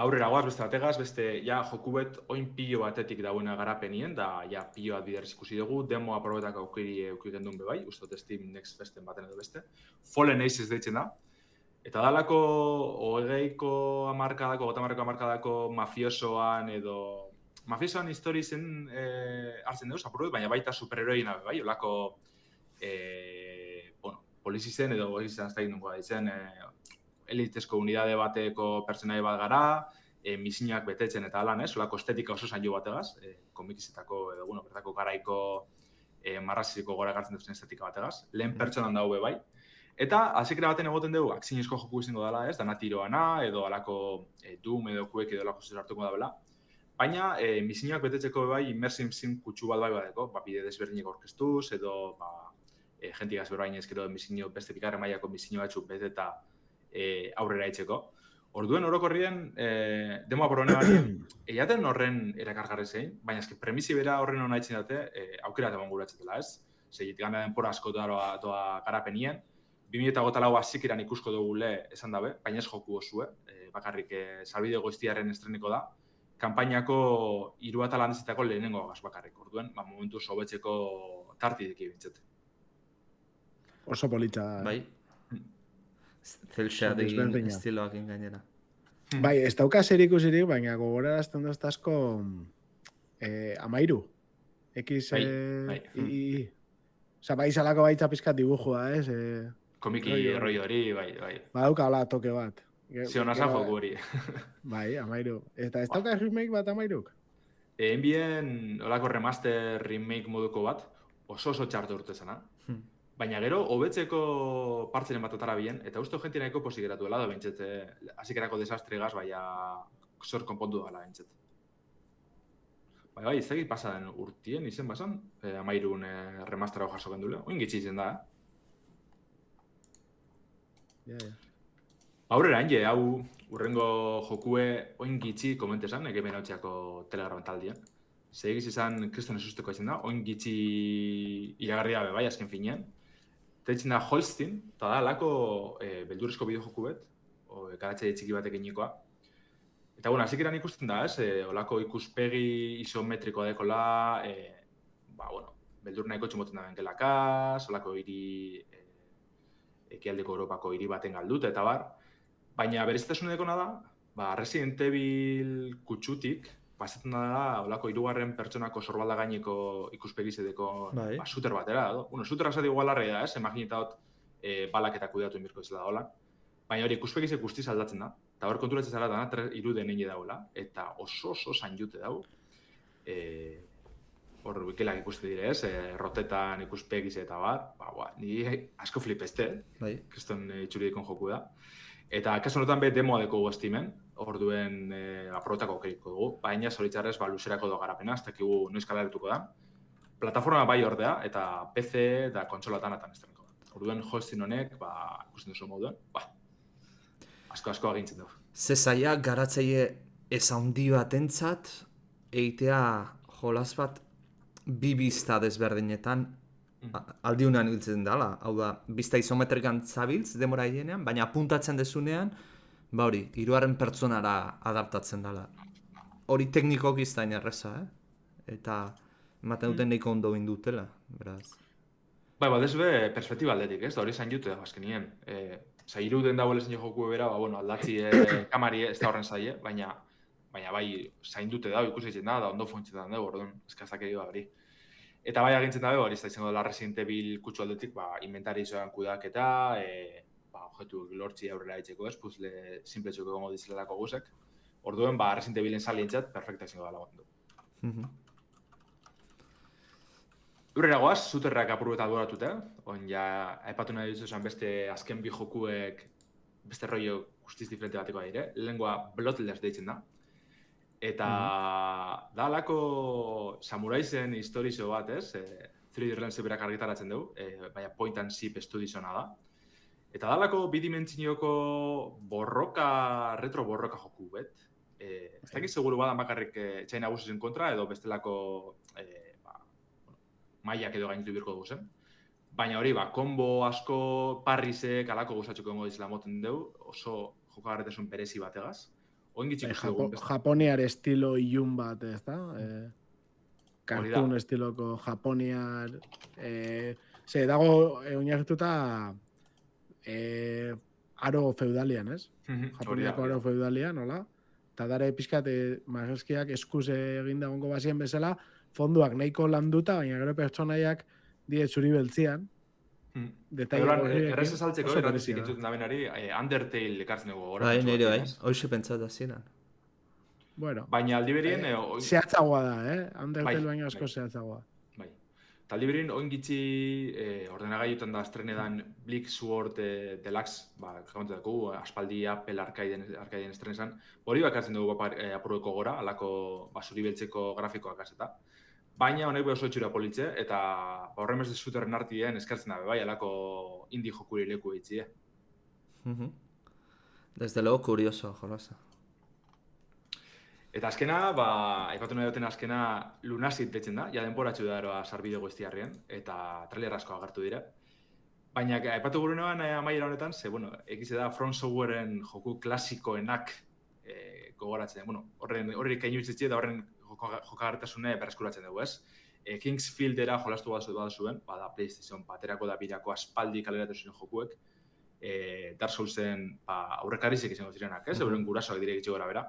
Aurrera goaz, beste bategaz, beste joku bet oin pilo batetik dauena garapenien, da pilo bat biderriz ikusi dugu, demoa probetako aukeri eukiken duen bebai, uste dut Steam Next Festen baten edo beste. Fallen Aces deitzen da. Eta dalako, hogeiko amarkadako, gotamarreko amarkadako mafiosoan edo... Mafiosoan histori zen hartzen dugu, apurut, baina baita superheroina bai, olako polizi zen edo izan ez da ginduko da ditzen elitezko unidade bateko pertsonai bat gara, misinak betetzen eta alan, olako estetika oso zaino bategaz, komikizetako edo, bertako garaiko marraziko gora gartzen duzen estetika bategaz, lehen pertsonan daube bai. Eta, azikera baten egoten dugu, akzinezko joku izango dela, ez, dana tiroana, edo alako Doom edo Quake edo alako zer hartuko da bela. Baina, misioak betetzeko bai, immersive sim kutsu bat bai badeko, bide desberdinek orkestuz, edo jentigaz berbain ezkero misio beste bigarren mailako misio batzuk beteta aurrera itzeko. Orduen orokorrien, demoa borone bat, eiaten horren erakargarri zein, baina eski premisi bera horren hona itzen dute, aukera eta manguratzetela, ez? Zegit gana denpora asko doa garapenien, 2008 hasieran ikusko dugule esan dabe, baina ez joku osue, bakarrik salbide goiztiaren estreniko da, kanpainako 3 atal handizetako lehenengo agaz bakarrik, orduen, momentu sobetzeko tartidik ibintzet. Oso politza da. Bai. Cel shading estiloak gainera. Bai, ez dauka zer ikusirik, baina gogorarazten dut asko Amairu. X, Osa, bai salako baitza pizkat dibujua, ez? Komiki roi hori, bai. Badauka hola toke bat. Ziona zan joku hori. Bai, Amairu. Eta ez dauka remake bat Amairuk? Egin bien, olako remaster remake moduko bat, oso txartu urte zena. Baina gero, hobetzeko partzenen bat atara bien, eta uste jenti nahiko posi geratuela da bentset, hasikerako desastregaz, baina zor konpondu dela bentset. Bai, ez dakit pasaden urtien izen basan, amairun remaster hau jaso gendule, oin gitzi izen da, Aurrera, hau urrengo jokue oin gitzi komentezan, egemen hautxeako Telegram taldian. Segiz izan kriston esusteko izan da, oin gitzi iragarria bai azken finean. Teitzen da Holstein, eta da lako beldurrezko bideojoku bet, garatzaile txiki batekin nikoa. Eta bueno, hasik eran ikusten da, olako ikuspegi isometrikoa dekola, beldur nahiko txumoten da benkelakaz, olako ekialdeko Europako hiri baten galduta eta bar. Baina berezitasun dekona da, Resident Evil kutsutik, pasatzen da olako 3. pertsonako sorbalda gaineko ikuspegi zedeko shooter batera. Bueno, shooter asati igualarri da, imaginatot balak eta kudeatu inbirko ez da hola. Baina hori ikuspegi ze guztiz aldatzen da. Eta hor konturatzen zara dana 3 nene daula. Eta oso zainjute dau. Hor bikelak ikuste dire rotetan ikuspegi eta bar. Ni asko flipeste, kriston itxuridikon joku da. Eta kasu honetan demoa deko Steamen, hor duen aprobetako aukeriko dugu, baina zoritzarrez luzerako do garapena, ez dakigu noiz kaleratuko da. Plataforma bai ordea, eta PC eta kontsolatan estreniko da. Hor duen Holstein honek, ikusten duzu moduen, asko agintzen dugu. Ze zaila garatzaile ez handi batentzat egitea jolas bat bi bizta desberdinetan aldiunean hiltzen dela. Hau da, bizta isometrikan zabiltz demora hienean, baina apuntatzen dezunean, hori, 3. pertsonara adaptatzen dela. Hori teknikok iztain erreza, Eta ematen duten nahiko ondo indutela, beraz. Desbe perspektiba aldetik, ez? Da hori zain jute, azkenien. Iruden dagoela zen joku ebera, aldatzi kamari ez da horren zaie, baina bai zain dute da, ikusi egiten da ondo funtzionetan dugu, orduan, eskazak egiba hori. Eta bai agintzen dabe, hori ez da izango dela Resident Evil kutsu aldetik, inventari izoan kudaketa, objektu lortzi aurrera ditzeko ez, puzle simpletxuko gongo dizilelako guzek. Orduen, Resident Evilen salientzat, perfekta izango dela gondu. Urrera goaz, zuterrak apurru eta alboratuta, oin aipatu nahi dituzen beste azken bi jokuek beste rollo guztiz diferente bateko dire, lehengoa Bloodless deitzen da. Eta da alako samuraizen historizo bat, 3D Realms berak argitaratzen dugu, baina point and ship estudizona da. Eta da alako bidimentsioko retro borroka joku bet. Ez dakit seguru badan bakarrik etxain nagusizen kontra, edo bestelako mailak edo gainitu birko dugu zen. Baina hori, kombo asko, parrizek, alako guztatxuko dengo dizela moten dugu, oso jokagarretasun berezi bategaz. Japoniar estilo ilun bat, ez da? Cartoon estiloko Japoniar... dago oinarrituta aro feudalian, ez? Japoniako aro feudalian, hola? Eta dare pixkat, margezkiak eskuz egin dagoengo bazien bezala, fonduak nahiko landuta, baina gero pertsonaiak die zuri beltzian. Errez esaltzeko, erratizik entzuten da benari, Undertale ekartzen dugu. Nire bai, hoxe pentsat da ziren. Baina aldi berien... Zehatzagoa da, Undertale baina asko zehatzagoa. Bai. Eta aldi berien, oin gitzi ordenagaiutan da estrenedan Bleak Sword Deluxe, jamantu dugu, aspaldi Apple arkaiden estrenezan, hori bakartzen dugu apurreko gora, alako zuri beltzeko grafikoak azeta. Baina honek oso etxura politze, eta horren beste zuteren artien eskertzen dabe, bai, alako indie jokuri leku eitzie. Desde luego, kurioso, jolaza. Eta azkena, aipatu nahi duten azkena Lunasit detzen da, ja denporatxu da eroa sarbide guztiarrien, eta trailer asko agertu dira. Baina aipatu gure noan amaiera honetan, egize da From Softwareen joku klasikoenak gogoratzen. Horri kainu itzitzi eta horren jokagartasune berreskuratzen dugu, ez? Kingsfieldera jolastu bat zuen, da PlayStation baterako da birako aspaldi kaleratu ziren jokuek, Dark Soulsen aurrekarrizik izango zirenak, ez? Euren gurasoak dire gitxi gora bera.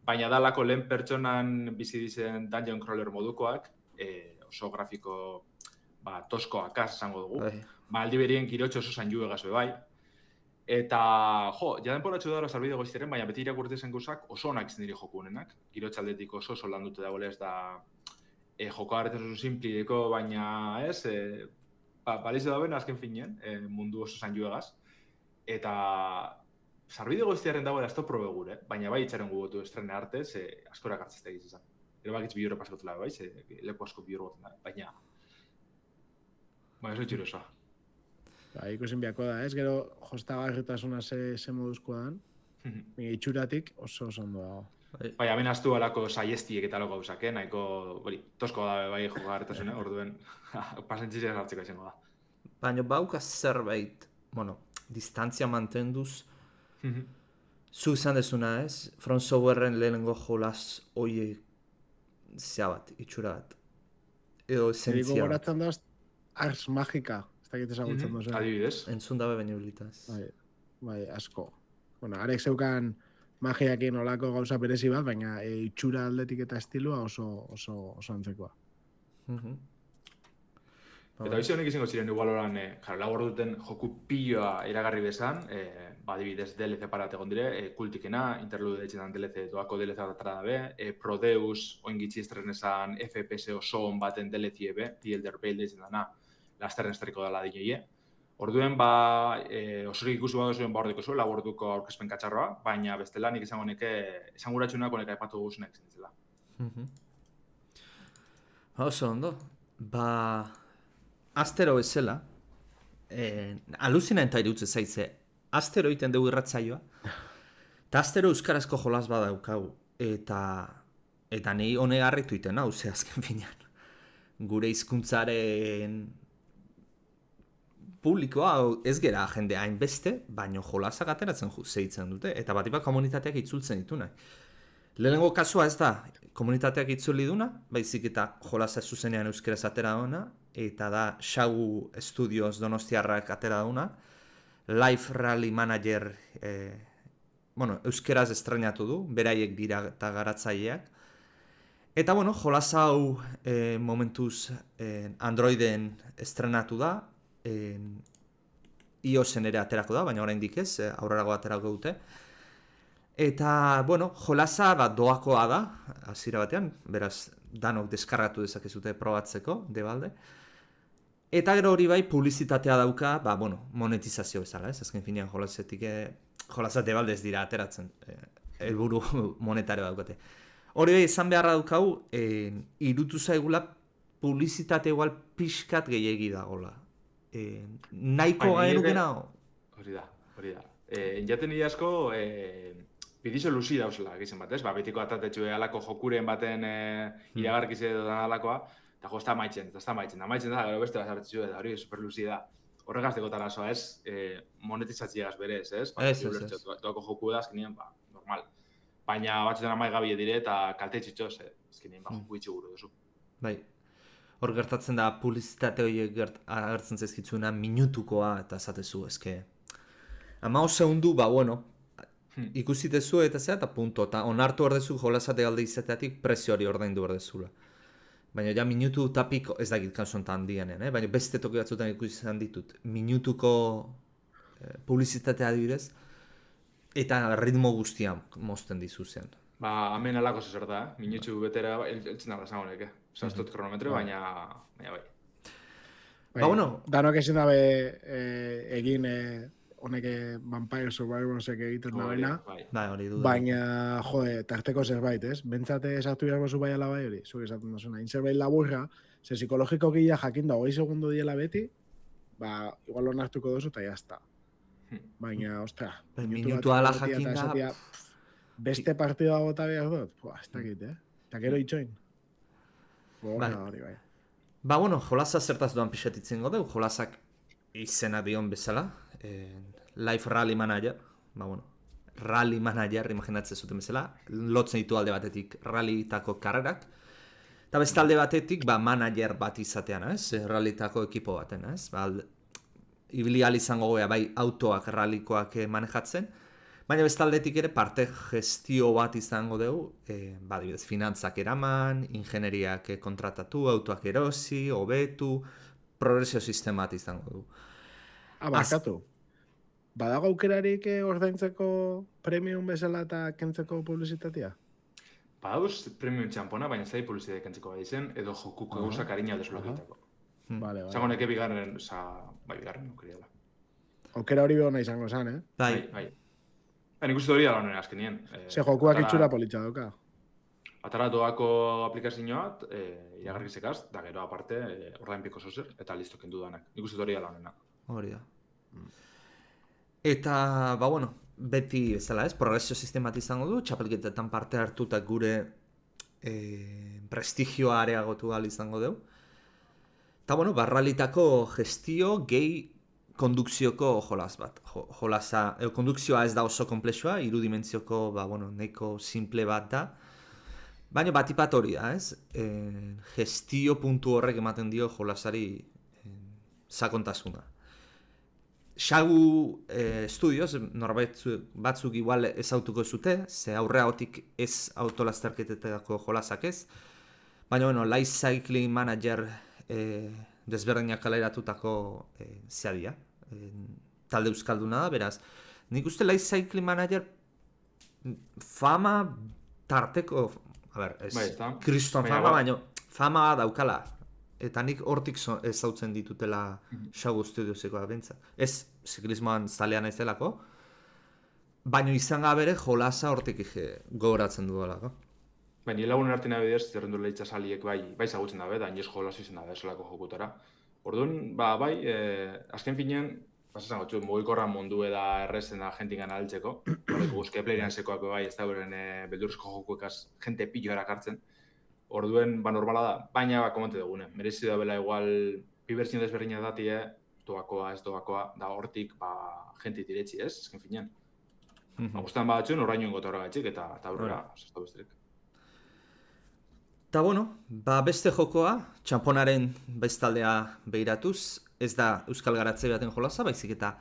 Baina dalako lehen pertsonan bizi dizen Dungeon Crawler modukoak, oso grafiko toskoak izango dugu. Aldi berien kirotxo oso zain juegaz bai. Eta, ja denporatxo dara Sarbide Goiztiaren, baina beti irakurte zen gauzak oso onak izan diri joku honenak. Girotxaldetik oso lan dute dagoela ez da joko harretzen oso simplideko, baina ez, balizu dauen azken finean, mundu oso zan juegaz. Eta Sarbide Goiztiaren dagoela ez da probe gure, baina bai itxaren gugotu estrene arte, askorak hartzezta egizizan. Gero bakitz bi hori pasakotela bai, leku asko bi hori goten da, baina oso itxurosoa. Ikusin biako da, ez? Gero jostagarritasuna ze moduzkoa dan. Itxuratik oso ondo dago. Bai, hemen astu alako saiestiek eta alako gauzak, nahiko, tosko da bai jokagarritasuna, orduen pasentzizia hartzeko izango da. Baina bauka zerbait, distantzia mantenduz, zu izan dezuna ez, From Softwareren lehenengo jolas oie zea bat, itxura bat. Edo esentzia bat. Goratzen da, Ars Magica. Ez dakit ezagutzen duzu. Adibidez. Entzun dabe baino bilitaz. Bai, asko. Arek zeukan magiakin olako gauza berezi bat, baina itxura aldetik eta estilua oso antzekoa. Eta bizi honek izango ziren igual oran, labor duten joku pilloa iragarri bezan, adibidez DLC parat egon dire, kultikena, interlude etxetan DLC doako DLC batara dabe, Prodeus, oingitzi estrenesan FPS oso on baten DLC ebe, The Elder Veil deitzen dana, lasterren esterriko dela dineie. Orduen, osorik ikusi bat zuen ordeko zuen, laborduko aurkezpen katxarroa, baina bestela nik esango neke, esan guratxunak honeka epatu guzunek zintzela. Oso ondo. Astero bezala, aluzina enta irutze zaitze, astero iten dugu irratzaioa, eta astero euskarazko jolas badaukagu, eta nahi hone harritu iten hau, ze azken finean. Gure hizkuntzaren publikoa ez gera jende hainbeste, baino jolasak ateratzen zeitzen dute, eta batipak komunitateak itzultzen ditu nahi. Lehenengo kasua ez da, komunitateak itzuli duna, baizik eta jolasa zuzenean euskeraz atera duna, eta da Shagu Studios Donostiarrak atera duna, Life Rally Manager, euskeraz estrenatu du, beraiek dira eta garatzaileak. Eta jolas hau momentuz Androiden estrenatu da, iOSen ere aterako da, baina oraindik ez, aurrerago aterako dute. Eta, jolasa doakoa da, hasiera batean, beraz, danok deskargatu dezakezute probatzeko, debalde. Eta gero hori bai, publizitatea dauka, monetizazio bezala, ez? Azken finean jolasetik, jolasa debalde ez dira ateratzen, helburu monetario daukate. Hori bai, esan beharra daukau, irutu zaigula publizitate igual pixkat gehiegi dagoela. Nahiko gainukena? Hori da. Jaten nire asko, bidizo luzi dauzela, gizien bat, ez? Betiko atatetxue alako jokuren baten iragarkize edo alakoa, eta jo, ez da maitzen, da, gero beste bat hartzu da, hori super luzi da. Horregaz dekotara zoa, ez? Monetizatziagaz berez, ez? Doako joku da, azkenean, normal. Baina batzutan amai gabie dire eta kalte txitxoz, azkenean, joku itxiguru duzu. Bai. Hor gertatzen da, publizitate horiek agertzen zaizkitzuna minutukoa eta esatezu, eske. 15 segundu, ikusitezu eta zera eta punto. Eta onartu ordezu jolasate galde izateatik prezio hori ordaindu ordezula. Baina ja minutu tapik ez dakit kanzonta handianen, baina beste toki batzutan ikusi izan ditut. Minutuko publizitatea adibidez, eta ritmo guztian mozten dizuzen. Hemen alako zer da, minutu betera eltzen dara zagonek, Zastot kronometro, baina bai. Danok ezin dabe egin honek Vampire Survivorsek egiten dabeena, baina, tarteko zerbait, ez? Bentsate esartu behar bozu bai ala bai hori, zuek esaten duzuna. Zerbait laburra, ze psikologiko gila jakin da 20 segundu diela beti, igual onartuko duzu eta jazta. Baina, ostra, minutu ala jakin da, beste partida gota behar dut, ez dakit, eta gero itxoin. Jolasa zertaz duan pixetitzen godeu, jolasak izena dion bezala, Life Rally Manager, Rally Manager, imaginatzen zuten bezala, lotzen ditu alde batetik rallytako karrerak, eta beste alde batetik, manager bat izatean, rallytako ekipo baten, ibili izango goea, bai autoak, rallykoak manejatzen, baina beste aldetik ere parte gestio bat izango dugu, adibidez, finantzak eraman, ingenieriak kontratatu, autoak erosi, hobetu, progresio sistema bat izango dugu. Barkatu. Badago aukerarik ordaintzeko premium bezala eta kentzeko publizitatea? Badauz premium txampona, baina ez da publizitate kentzeko bai zen, edo jokuko gauza kariña deslokitako. Vale. Zango neke bigarren, bigarren aukeriala. Aukera hori behona izango zen, Bai. Nik uste hori ala honen azkenien. Ze jokuak itxura politxa doka. Atara doako aplikazioat, iragarrizekaz, da gero aparte, ordainpiko zozer, eta listo kendu danak. Nik uste hori ala honena. Hori da. Eta, beti bezala ez, progresio sistemat izango du, txapelketetan parte hartu eta gure prestigioa areagotu ahal izango dugu. Eta, barralitako gestio gehi kondukzioko jolas bat. Kondukzioa ez da oso komplexua, 3 dimentsioko, nahiko simple bat da. Baina batipat hori da, ez? Gestio puntu horrek ematen dio jolasari sakontasuna. Xagu Studios, norbait batzuk igual ezautuko zute, ze aurreagotik ez autolasterketetako jolasak ez. Baina, Life Cycling Manager desberdinak kaleratutako zeadia. Talde euskalduna da, beraz. Nik uste Life Cycling Manager fama tarteko, kriston fama, baina fama daukala. Eta nik hortik ezautzen ditutela Xagu Studioseko bentsat. Ez, ziklismoan zalean ez delako, baina izan gabere jolasa hortik gogoratzen dudalako. Baina, lagunen artina bidez, zerrendu lehitza saliek bai zagutzen dabe, da inoz jolas izan dabe esolako jokutara. Orduan, azken finean, esan gotxu, mugikorra mundu eda errezen da jentingan altzeko, guzke playerian sekoak bai, ez da beren beldurrezko jokuekaz jente pillo erakartzen. Orduen, normala da, baina komente dugune. Merezi da bela igual, bi bertsio desberdina datie, doakoa, ez doakoa, da hortik, jenti diretzi ez, ezken finean. Guztan badatxun, orainoen gota horregatxik, eta aurrera, zazta besterik. Eta beste jokoa, txamponaren bestaldea behiratuz, ez da Euskal Garatzaile baten jolasa, baizik eta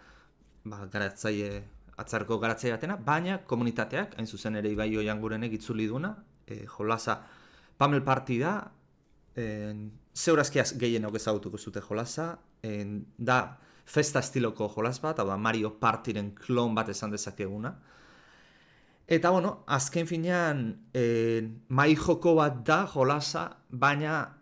atzarko garatzaile batena, baina komunitateak, hain zuzen ere Ibai Oiangurenek itzuli duna, jolasa Pamel Party da, zeurazkiaz gehienok ezagutuko zute jolasa, da festa estiloko jolas bat, hau da Mario Partyren klon bat esan dezakeguna. Eta, azken finean, mai joko bat da jolasa, baina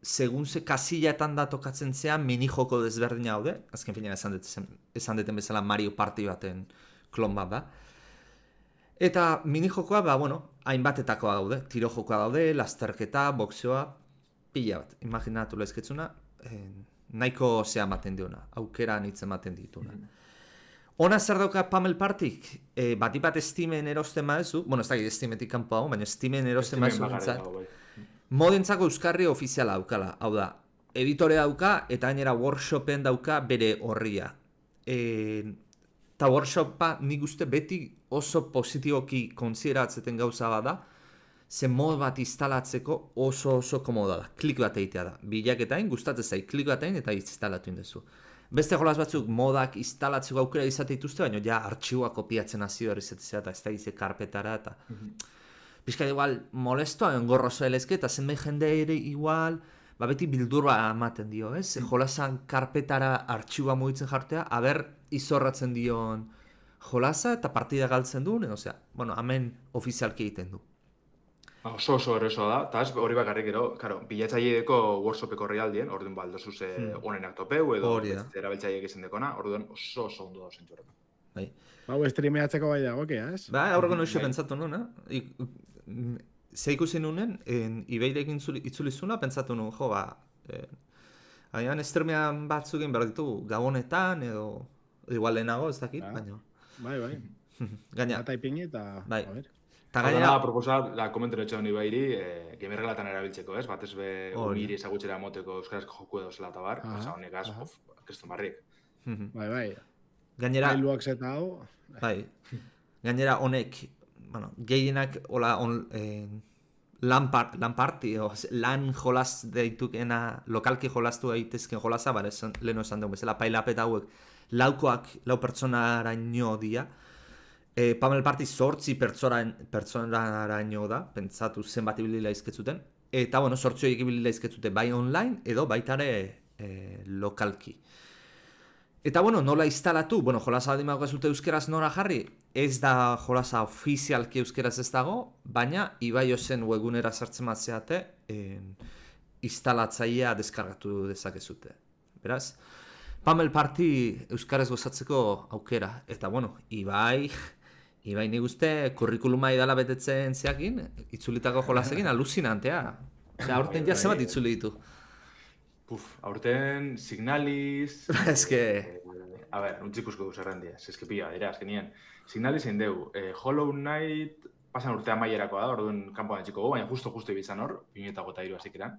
segun ze kasilletan da tokatzen zean mini joko desberdina daude, azken finean esan deten bezala Mario Party baten klon bat da. Eta mini-jokoa, hainbatetakoa daude. Tiro jokoa daude, lasterketa, boxeoa, pila bat. Imaginatu lezketzuna, nahiko zea ematen diona, aukera anitz ematen dituna. Ona zer dauka Pamel Partyk, bat Steamen erosten badezu, ez da Steametik kanpo hau, baina Steamen erosten badezu bintzat, modentzako euskarri ofiziala daukala, hau da, editore dauka eta gainera workshopen dauka bere horria. Eta workshopa nik uste beti oso positiboki konsideratzeten gauza bada, ze mod bat instalatzeko oso komoda da. Klik bat egitea da. Bilaketain gustatzen zait, klik bat egin eta instalatu indezu. Beste jolas batzuk modak instalatzeko aukera izate dituzte, baina ja artxiboa kopiatzen hasi behar izatea eta ez da ize karpetara eta... Bizka igual molestoa engorroso elezke eta zenbait jende ere igual... beti bildurra ematen dio, ez? Jolasan karpetara artxiboa mugitzen jartea, aber izorratzen dion jolasa eta partida galtzen duen, osea, hemen ofizialki egiten du. Oso erresoa da, eta ez hori bakarrik gero, bilatzaileeko workshopeko realdien, orduan baldozuz onenak topeu edo erabiltzaileek izan dekona, orduan oso ondo da zentzu horretan. Hau streameatzeko bai dagokia, ez? Aurreko noizu pentsatu nuen, ze ikusi nunen, Ibeirek itzulizuna, pentsatu nuen, agian streamean batzuk egin behar ditu gabonetan edo igual lehenago, ez dakit, baina... Bai. Gaina. Eta ipini eta... Eta gainera... Proposat, komentero etxean Ibairi, gamergelatan erabiltzeko, ez? Batez be, uniri ezagutxera moteko euskarazko joku edo zela eta bar, oza honekaz, kriston barrik. Bai. Gainera... Bailuak zeta hau... Bai. Gainera honek, gehienak hola lan party, lan jolas deitukena, lokalki jolastu daitezken jolasa, leheno esan dugu bezala, pailapeta hauek lau pertsonaraino dia. Pamel Party 8 pertsonaraino da, pentsatu zenbat ibilila izketzuten. Eta, 8 horiek ibilila izketzute bai online edo baitare lokalki. Eta, bueno, nola instalatu? Bueno, jolasa baldin badukazute euskeraz nora jarri, ez da jolasa ofizialki euskeraz ez dago, baina iBiosen webgunera sartzen batzeate, instalatzailea deskargatu dezakezute. Beraz, Pamel Party euskaraz gozatzeko aukera. Eta, bueno, Ibai nik uste kurrikuluma idala betetzen zeakin, itzulitako jolasekin, alucinantea. Osea, aurten ja zenbat itzuli ditu. Aurten Signalis... Ez que... A ber, utzikusko du zerrendia, eske pila dira, azkenien. Signalis egin deu, Hollow Knight pasan urte amaierakoa da, orduan kanpoan etxiko baina justo ibizan hor, 2023 hasik eran.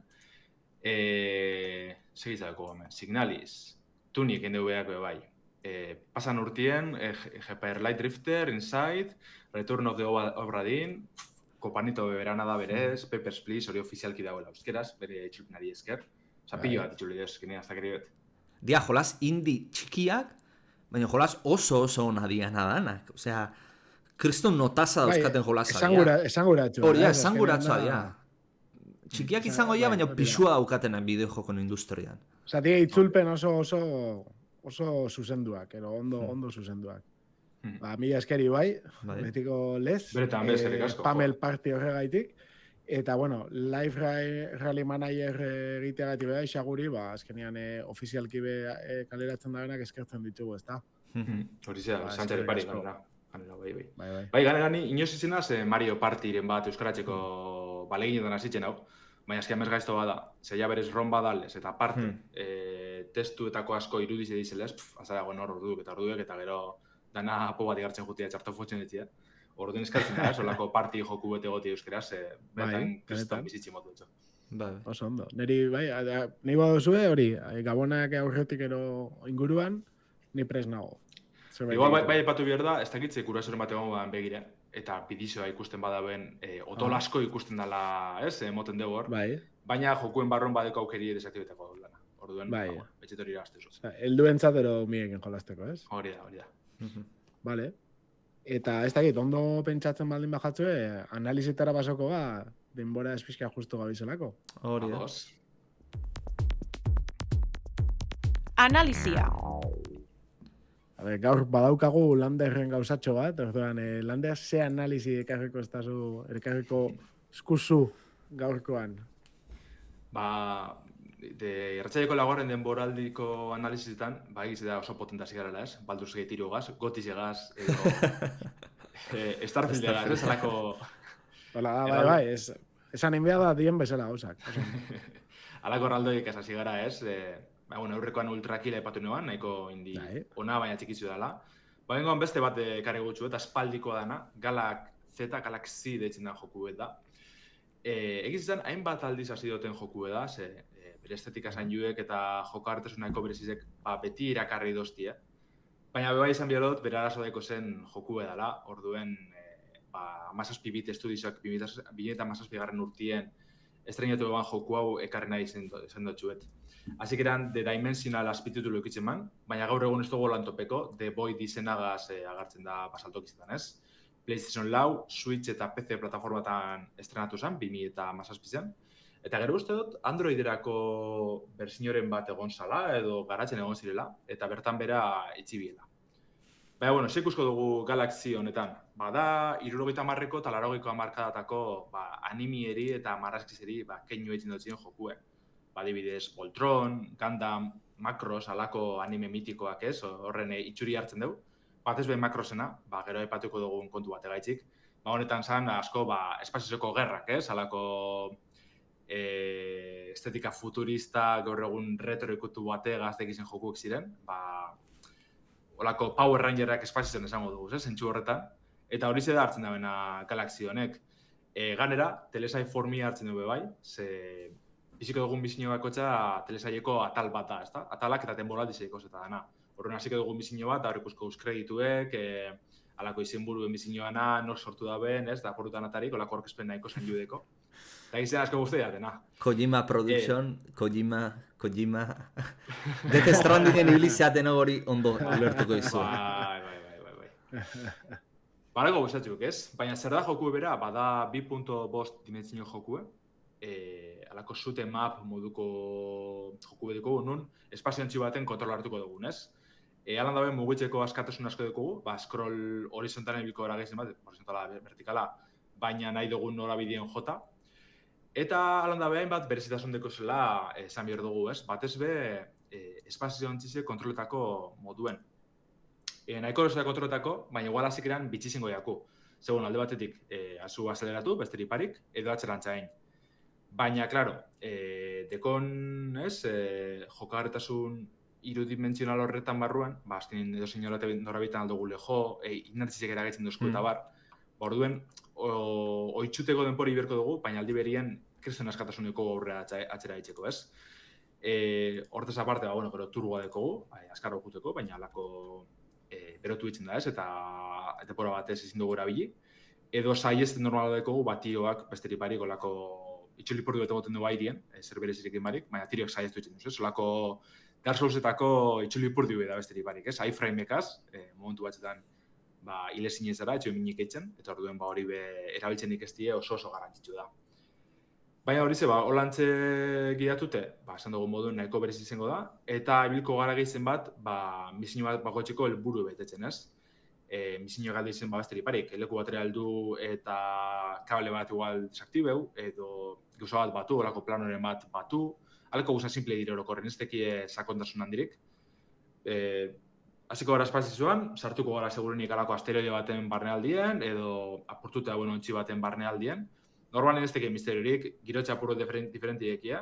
Segitzako gomen, Signalis, Tunic egin deu behako bai. Pasan urtien, GPR Light Drifter, Inside, Return of the Obra Dinn, Kopanito beberana da berez, Papers, Please, hori ofizialki dagoela euskeraz, bere txulpenari esker. Osa, pilo bat itxuli deuz, genia, hasta keriot. Dia, jolas indie txikiak, baina jolas oso ona diana danak. Osea, kriston notaza dauzkaten jolasa dia. Esanguratxoa. Hori, esanguratxoa dia. Txikiak izango dia, baina pisua daukatena bideojokon industrian. Osea, dia itzulpen oso zuzenduak, ero ondo zuzenduak. Mila eskeri bai, betiko lez. Beretan, eskerik asko. Pamel Party horregaitik. Eta, bueno, Live Rally Manager egiteagatik beda, isaguri, azkenean ofizialki kaleratzen dabenak eskertzen ditugu, ezta? Hori zera, Sanchari pari ganera. Bai, ganera ni inoz izinaz Mario Partyren bat euskaratzeko baleginetan hasitzen hau, baina azkenean gaizto bada, zeia berez ron badales, eta parte, testuetako asko irudiz edizelez, azarago nor orduek eta gero dana apo bat igartzen jutia txartofotzen ditzia. Orduan eskartzen da, solako parti joku bete goti euskeraz, bertan kriston bizitzi motu etxo. Oso ondo. Neri, bai, nahi badozue hori, gabonak aurretik ero inguruan, ni pres nago. Igual bai epatu behar da, ez dakitze kurasoren bat egon badan begira, eta bidizioa ikusten badaben, otol asko ikusten dela, ez, moten dugu hor, baina jokuen barron badeko aukeri desaktibetako dut. Orduan, betxetori iraztezuz. Helduentzat ero mieken jolasteko, ez? Hori da. Vale. Eta ez dakit, ondo pentsatzen baldin bajatzue, analizitara basoko denbora espizkia justu gabizelako. Hori da. Analizia. Gaur badaukagu Landerren gauzatxo bat, orduan, Lander ze analizi ekarriko eskuzu gaurkoan? Erratxaieko lagoaren denboraldiko analizitan, egiz da oso potentasi garela ez, Baldur's Gate 3 gaz, Gotiz egaz, Starfield egaz, ez alako... Hola, bai, esan inbea da dien bezala gauzak. Alako raldoik ez hasi gara ez, aurrekoan ultrakila epatu nuan, nahiko indi ona baina txikizu dela. Bengoan beste bat ekarri gutxu eta espaldikoa dana, Galaxy deitzen da joku da. Egiz izan, hainbat aldiz hasi duten joku da, bere estetika zainjuek eta joka artesunako berezizek beti irakarri dozti, Baina beba izan biolot, bere arazo daiko zen joku edala, orduen amazazpi bit estudizioak 2017 garren urtien estrenatu eban joku hau ekarri nahi zen dutxuet. Hasik eran The Dimensional azpititulu ekitzen man, baina gaur egun ez dugu lan topeko, The Void izenagaz agartzen da basaltok izaten ez. PlayStation 4, Switch eta PC plataformatan estrenatu zen, 2017 zen. Eta gero uste dut, Androiderako bersioren bat egon zala, edo garatzen egon zirela, eta bertan bera itxibiela. Baina, ikusko dugu Galaxy honetan. Bada, 70ko eta 80ko markadatako animieri eta marrazkizeri keinu egiten dutzen jokue. Adibidez, Voltron, Gundam, Macross, alako anime mitikoak ez, horren itxuri hartzen dugu. Batez behin Macrossena, gero aipatuko dugun kontu bat egaitzik. Honetan zan, asko, espazioko gerrak ez, alako estetika futurista, gaur egun retro ikutu bategaz dekizen jokuek ziren, olako Power Rangerak espazioen esango dugu, zentsu horretan, eta hori da hartzen dabena Galaxy honek. Ganera, Telesai Formia hartzen dugu bai, ze biziko dugun bizino bakotxa Telesaieko atal bat da, ezta? Atalak eta temporaldi zeiko zeta dana. Horren hasiko dugun bizino bat, hor ikusko euskredituek, alako izenburuen bizinoana, nor sortu daben, ez, da porutan atarik, olako orkespen nahiko zen judeko. Eta egizien asko guzti datena. Kojima Production, Kojima... Death Strandingen ibilizeaten hori ondo ulertuko izu. Bai. Barako gustatzuk, ez? Baina zer da joku bera, bada 2.5 dimentsio jokue, alako shoot em up moduko joku bediko nun, espazio entzi baten kontrol hartuko dugun, ez? Alan dabe mugitzeko askatasun asko dugu, scroll horizontalen bilko gara gehizien bat, horizontala vertikala, baina nahi dugun norabideen jota. Eta alan dabe hainbat berezitasun deko zela esan behar dugu, ez? Batez be, espazio ontzize kontroletako moduen. Nahiko erosa kontroletako, baina igual hasik eran bitxizingo jaku. Segun, alde batetik, azu azeleratu, besterik parik, edo atxerantzain. Baina, klaro, dekon, ez, jokagarretasun irudimentzional horretan barruan, azkenin edo zein norabitan aldo gule jo, inertziek eragetzen duzku eta bar, orduen, oitxuteko denpori berko dugu, baina aldi berien kriston askatasuneko aurrera atxera ditzeko, ez? Hortez aparte, gero turboa dekogu, askarro juteko, baina alako berotu ditzen da, ez? Eta etepora batez ezin dugu erabili. Edo saiez normala dekogu, tioak besterik barik olako itxulipurdu bete goten dugu airien, zer berezirik barik, baina tiriok saiez dutzen duz, ez? Olako Dark Soulsetako itxulipurdu da besterik barik, ez? iframe-ekaz, momentu batzetan hile zinezara, etxo minik eitzen, eta orduen hori erabiltzen ikestie oso garrantzitsu da. Baina hori ze, holantze gidatute, esan dugu moduen nahiko berez izango da, eta ibilko gara gehizen bat, misino bat bakoetzeko helburu betetzen, ez? Misino galde izen besterik parik, leku batera heldu eta kable bat igual desaktibeu, edo gauza bat batu, horako planoren bat batu, aleko guzan simple dire orokorren, ez tekie sakontasun handirik. Hasiko gara espazizuan, sartuko gara segurenik alako asteroide baten barnealdien, edo apurtuta ontsi baten barnealdien. Normalen ez teke misteriorik, girotxa apuro diferentiekia.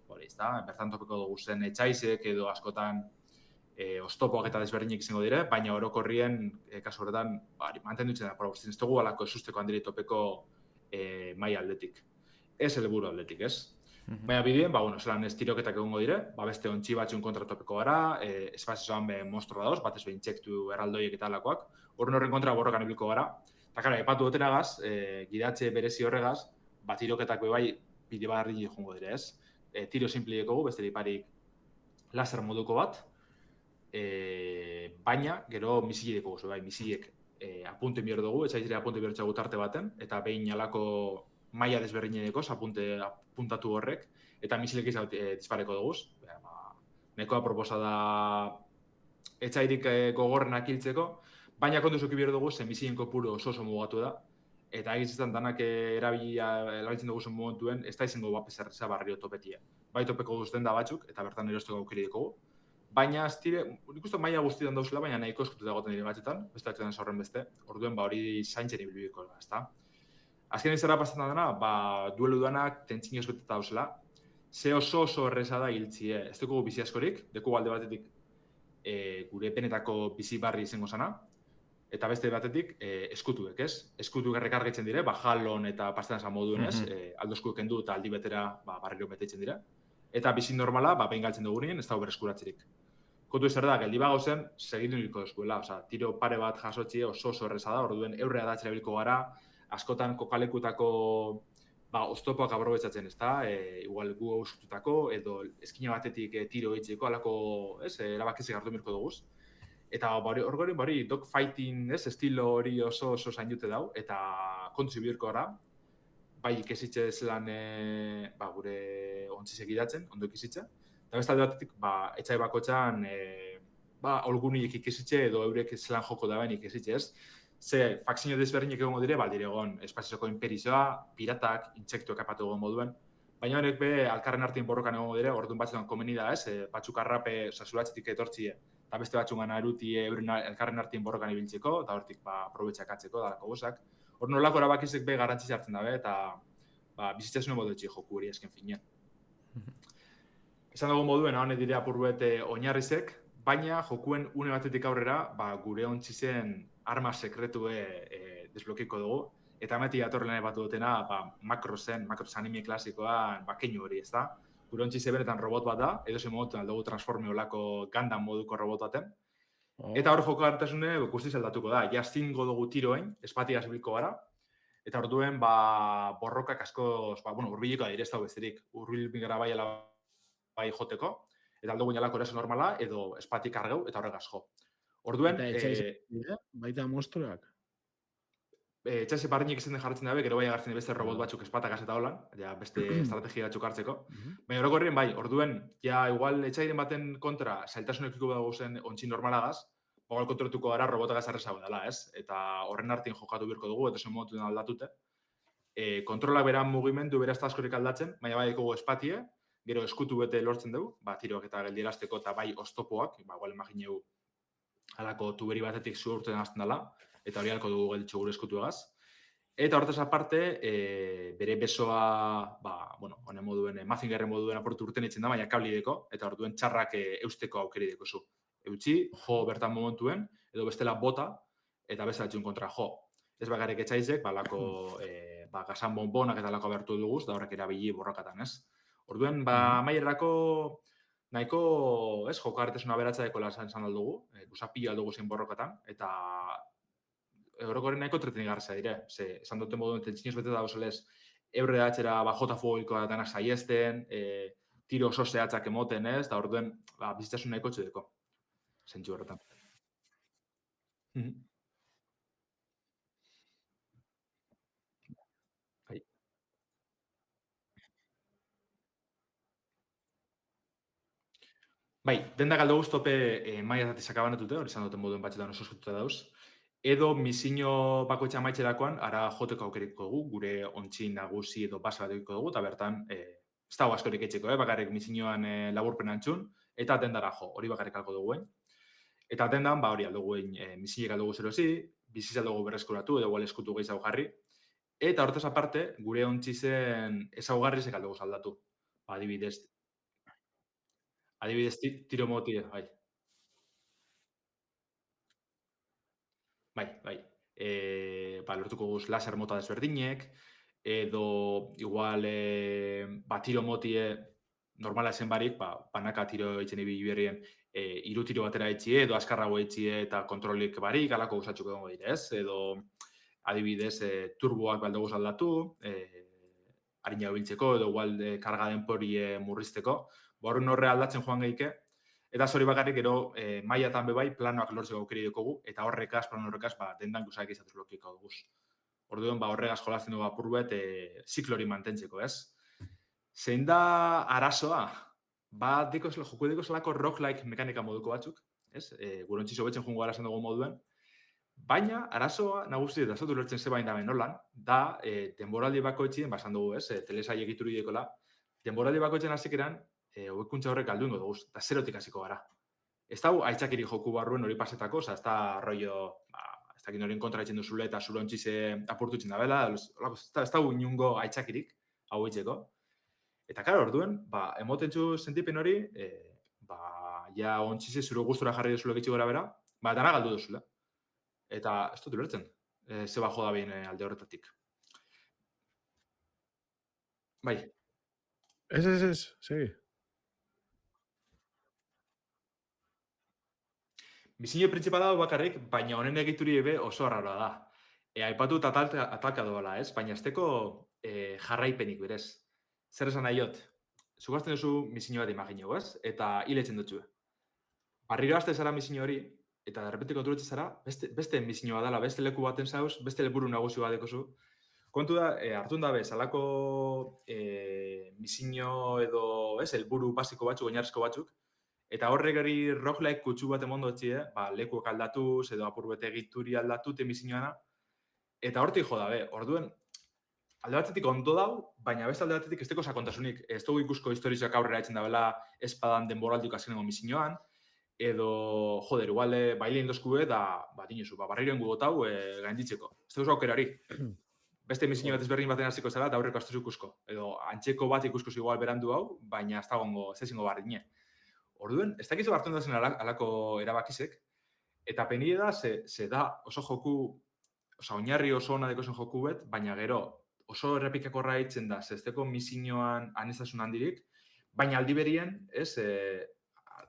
Hori, ez da, bertan topeko dugu zen etxaizek edo askotan oztopoak eta desberdinik izango dire, baina orokorrien, kasu horretan, mantendutzen da, probostin ez dugu alako esusteko handiri topeko mai aldetik. Ez helburu aldetik, ez? Baina bideen, zelan ez tiroketak egongo dire, beste ontsi batzun kontra topeko gara, espazizoan monstro dauz, batez behin txektu erraldoiek eta alakoak, horren kontra borrokan ibiliko gara. Eta kara, epatu dutenagaz, gidatze berezi horregaz, tiroketak bai bide barri jongo dire, ez? Tiro simple dekogu, besterik parik laser moduko bat, baina, gero misile dekogu, bai, misilek apunte bihor dugu, etxaizire apunte bihor txagu tarte baten, eta behin alako maila desberdine dekoz, apuntatu horrek, eta misilek izan dispareko dugu. Nekoa proposa da etxairik gogorrenak hiltzeko, baina kontuzuki bihor dugu, zen misilen kopuru oso mugatu da, eta egitzen danak erabiltzen dugu zen momentuen, ez da izango bapezerreza barrio topetia. Bai topeko duzten da batzuk, eta bertan erosteko aukeri dugu. Baina, ez dire, nik uste maila guztietan dauzela, baina nahiko eskutu dagoetan dire batzetan, beste batzetan zaurren beste, orduen hori zaintzen ibilbiko da, ezta. Azken izara pasatzen dena, duelu duanak tentzinoz beteta dauzela, ze oso erreza da hiltzie, ez dugu bizi askorik, deku alde batetik gure penetako bizi barri izango zana, eta beste batetik eskutuek, ez? Eskutuek errekargetzen dire, jalon eta pastetan moduen, ez? Aldo eskuek kendu eta aldi betera barriro betetzen dira. Eta bizi normala, behin galtzen dugu nien, ez dago bereskuratzerik. Kontu ez da, geldi bago zen, segitu niliko eskuela. Tiro pare bat jasotxie oso erreza da, orduen eurrea da txerabilko gara, askotan kokalekutako oztopoak aprobetsatzen, ez da? Igual gu euskututako, edo eskina batetik tiro eitzeko, alako, ez? Erabakizik hartu mirko duguz. Eta hori dogfighting, ez? Estilo hori oso zain dute dau, eta kontu zibirko gara, bai ikesitxe zelan gure ontzizek idatzen, ondo ikesitxe. Eta beste alde batetik, etxai bakotxan, olgunik ikesitxe edo eurek zelan joko da bain ikesitxe, ez? Ze fakzio desberdinek egongo dire, baldire egon espazioko imperizoa, piratak, intsektuak apatu egon moduen. Baina horrek alkarren artien borrokan egongo dire, orduan batzutan komeni da, ez? Batzuk arrape, zulatzetik etortzie, eta beste batzungan aruti euren elkarren artien borrokan ibiltzeko, eta hortik aprobetxak atzeko, dalako gozak. Hor nolako erabakizek garrantzi hartzen dabe, eta bizitzasune modu etxi joku hori esken finean. Esan dugu moduen, hau dire apurbet oinarrizek, baina jokuen une batetik aurrera, gure ontzizen arma sekretue desblokiko dugu, eta ameti atorrelane batu dutena, Macross anime klasikoan, keinu hori, ez da? Gure ontzize benetan robot bat da, edo zen momentuan aldugu transforme olako Gundam moduko robot baten. Eta hor joko hartasune guztiz aldatuko da, jastingo dugu tiroen, espatia zibilko gara, eta orduen borrokak asko, urbiliko da dire ez da besterik, urbilbik gara bai joteko, eta aldugu inalako eraso normala, edo espatik argeu, eta horregaz jo. Orduen... Eta etxaiz, baita monstruak? Etxase barrinik izan jartzen dabe, gero bai agartzen beste robot batzuk espatakaz eta holan, ja beste estrategia batzuk hartzeko. Baina orokorrien bai, orduen, ja igual etxairen baten kontra zailtasunekiko dago zen ontsi normalagaz, igual kontrolatuko gara robotagaz arrezago dela, ez? Eta horren artin jokatu birko dugu, eta zen motu aldatute. Kontrolak beran mugimendu beraz askorik aldatzen, baina bai eko espatie, gero eskutu bete lortzen dugu, tiroak eta geldierazteko eta bai oztopoak, igual imagineu alako tuberi batetik zuurten hasten dela, eta hori halko dugu gelditxo gure eskutuagaz. Eta hortaz aparte, bere besoa, honen moduen, Mazingerren moduen aportu urten itzen da, baina kablideko, eta orduen txarrak eusteko aukeri deko zu. Eutxi, jo bertan momentuen, edo bestela bota, eta bestela txun kontra jo. Ez bakarrik etxaizek, balako gasan bonbonak eta lako abertu duguz, da horrek erabili borrokatan, ez? Orduen, maierako nahiko, ez, jokarretesuna beratza dekola zan aldugu, usapia aldugu zein borrokatan, eta orokorren nahiko entretenigarra dire. Ze, esan duten moduen, tentsinoz bete da osolez, eurre datxera jota fugoikoa danak saiesten, tiro oso zehatzak emoten, ez, da orduen, bizitasun nahiko txudeko. Zentzu horretan. Bai, denda galdo guztope maia zati sakabanetute, hori izan duten moduen batxetan oso eskututa dauz. Edo misiño bakoitza maitxerakoan, ara joteko aukeriko dugu, gure ontsin nagusi edo basa bat dugu, eta bertan, ez dago askorik etxeko, bakarrik misiñoan laburpen antxun, eta dendara jo, hori bakarrik alko duguen. Eta dendan, hori alduguen misiñek aldugu zerozi, biziz aldugu berreskuratu, edo igual eskutu gehi zaugarri. Eta hortaz aparte, gure ontzizen ezaugarri zek aldugu aldatu. Adibidez, tiro motie, bai. Bai. Lortuko guz laser mota desberdinek, edo igual tiro motie normala esen barik, banaka tiro eitzen ibili berrien, hiru tiro batera etxie, edo askarrago etxie eta kontrolik barik, alako guzatxuk egongo dire, ez? Edo adibidez, turboak baldo guz aldatu, harina biltzeko, edo igual karga denpori murrizteko, horren horre aldatzen joan geike, eta hori bakarrik gero mailatan bebai planoak lortzeko aukeri dugu, eta horrekaz, plan horrekaz, dendan guzak izatuz lokiko duguz. Orduan, horregaz jolazten dugu apurbet, ziklori mantentzeko, ez? Zein da arazoa? Joko diko zelako rock-like mekanika moduko batzuk, ez? Gure ontzizo betzen jungo arazen dugu moduen, baina arazoa nagusi eta zautu lertzen zebain da benolan, da denboraldi bakoitzien, basan dugu, ez? Telesai egituru idekola, denboraldi bakoitzen hasik eran, hobekuntza horrek aldu ingo dugu, eta zerotik hasiko gara. Ez da aitzakiri joku barruen hori pasetako, ez da rollo, ez da horien kontra etxen duzule eta zure ontzize apurtutzen da bela, ez da inungo aitzakirik, hau eitzeko. Eta karo, orduen, emoten zu sentipen hori, ja ontzize zure gustura jarri duzule gitxi gora bera, dana galdu duzule. Eta ez dut ulertzen, zeba joda behin alde horretatik. Bai. Ez, segi. Misiño principala bakarrik, baina honen egituri ebe oso arraroa da. Aipatu eta atalka doala, ez? Baina azteko jarraipenik berez. Zer esan nahiot? Zugazten duzu misiño bat imagineu, ez? Eta hiletzen dutxu. Barriro azte zara misiño hori, eta derrepente konturetzen zara, beste misiño bat dela, beste leku baten zauz, beste helburu nagusi bat dekozu. Kontu da, hartun dabe, salako misiño edo, ez, helburu basiko batzuk, oinarrizko batzuk, eta horrek gari roguelike kutsu bat emondo etxie, lekuak aldatuz, edo apurbete egituri aldatute misiñoana, eta hortik jo dabe, orduen, alde batetik ondo dau, baina beste alde batetik ez teko sakontasunik. Ez dugu ikusko historizioak aurrera etzen dabela espadan denboraldiuk azkenengo misiñoan, edo, joder, igual, baile indozkue, da, dinuzu, barriro ingu gotau gainditzeko. Ez dugu aukerari. Beste misiño bat ezberdin baten hasiko zara, da aurreko astuzu ikusko. Edo, antxeko bat ikusko igual berandu hau, baina ez dagoengo, ez ezingo barrine. Orduen, ez dakizu hartu dazen alako erabakizek, eta penide da, ze da oso joku, oinarri oso ona dekozen joku bet, baina gero oso errepikakorra eitzen da, zesteko misiñoan aneztasun handirik, baina aldi berien, ez,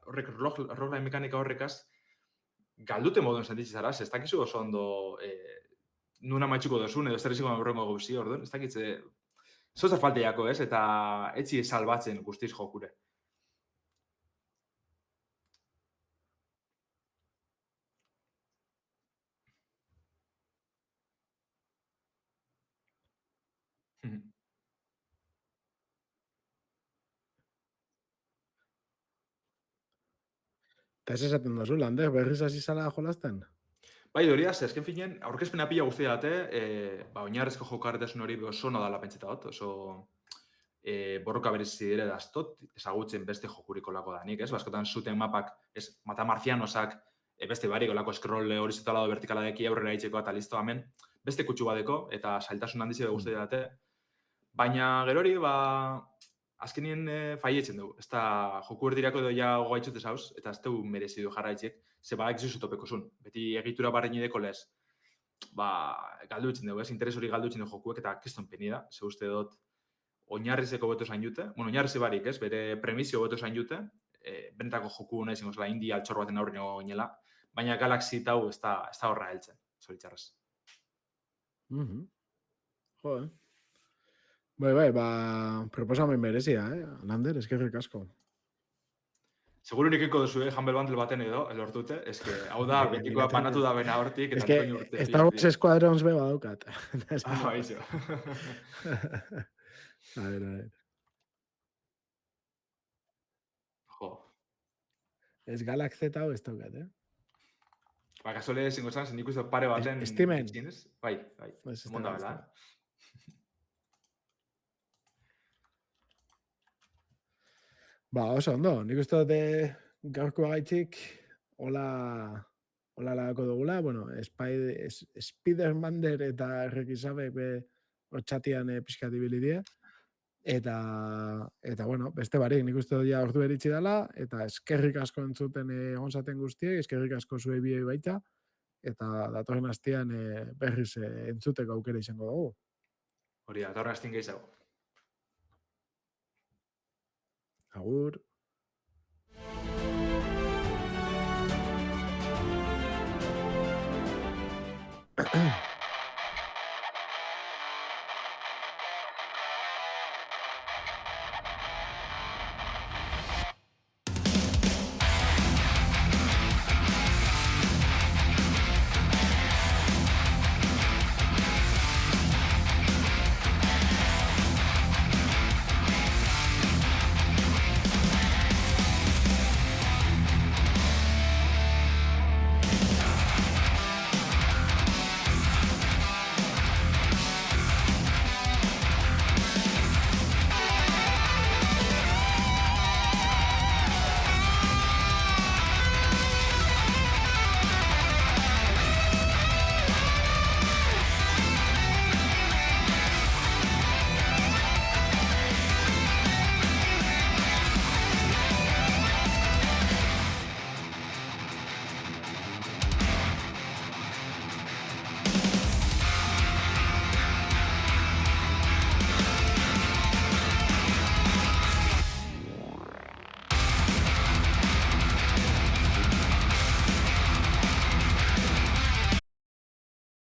horrek roguelike mekanika horrekaz, galdute moduen sentitzen zara, ez dakizu oso ondo nuna maitxuko dozun, edo zer izango aurrengo gauzi, orduen, ez dakitze, zozer falteiako, ez, eta etzi salbatzen guztiz jokure. Eta ez esaten dozu, Lander, berriz hasi zala jolasten? Bai, hori da, azken finean, aurkezpena pila guztia date, oinarrezko jokarretasun hori oso no dala pentseta dut, oso borroka berezi dire daztot, ezagutzen beste jokuriko lako danik, ez? Baskotan zuten mapak, ez, mata marcianosak, beste barik, olako scroll horizontala edo vertikala deki aurrera itxeko eta listo hemen, beste kutsu badeko, eta zailtasun handize guztia date. Baina gero hori, azkenien faietzen dugu. Ez da, joku erdirako edo ja gogaitxut ez hauz, eta ez dugu merezi du jarraitzik, ze badak zuzu topeko zun. Beti egitura barrein ideko lez, galdu itzen dugu, ez? Interes hori galdu itzen dugu jokuek, eta kiston peni da, ze uste dut, oinarrizeko beto zain jute, bueno, oinarrize barik, ez? Bere premisio beto zain jute, benetako joku nahi zingo zela, indi altxor baten aurren oinela, baina Galaxy tau ez da horra heltzen, zoritxarrez. Joder. Bai, proposamen berezia, Lander, eskerrik asko. Seguro nikiko duzu, Humble Bundle baten edo, elortute, eske, hau da, betikoa panatu da bena hortik, eta Antonio urte. Star Wars Squadrons beba daukat. Baixo. A ver. Jo. Ez Galaxy hau ez daukat, Kasole zingo zan, nik uste pare baten... Steamen. Bai. Monda bela, Oso ondo, nik uste dute gaurko gaitxik hola lagako dugula, bueno, Spider-Mander eta Rekizabek hotxatian pixkat ibilidie, eta bueno, beste barik, nik uste dut ja ordu eritzi dela, eta eskerrik asko entzuten egonzaten guztiek, eskerrik asko zuei biei baita, eta datorren astean berriz entzuteko aukera izango dugu. Hori da, datorren astean gehiago. Agur.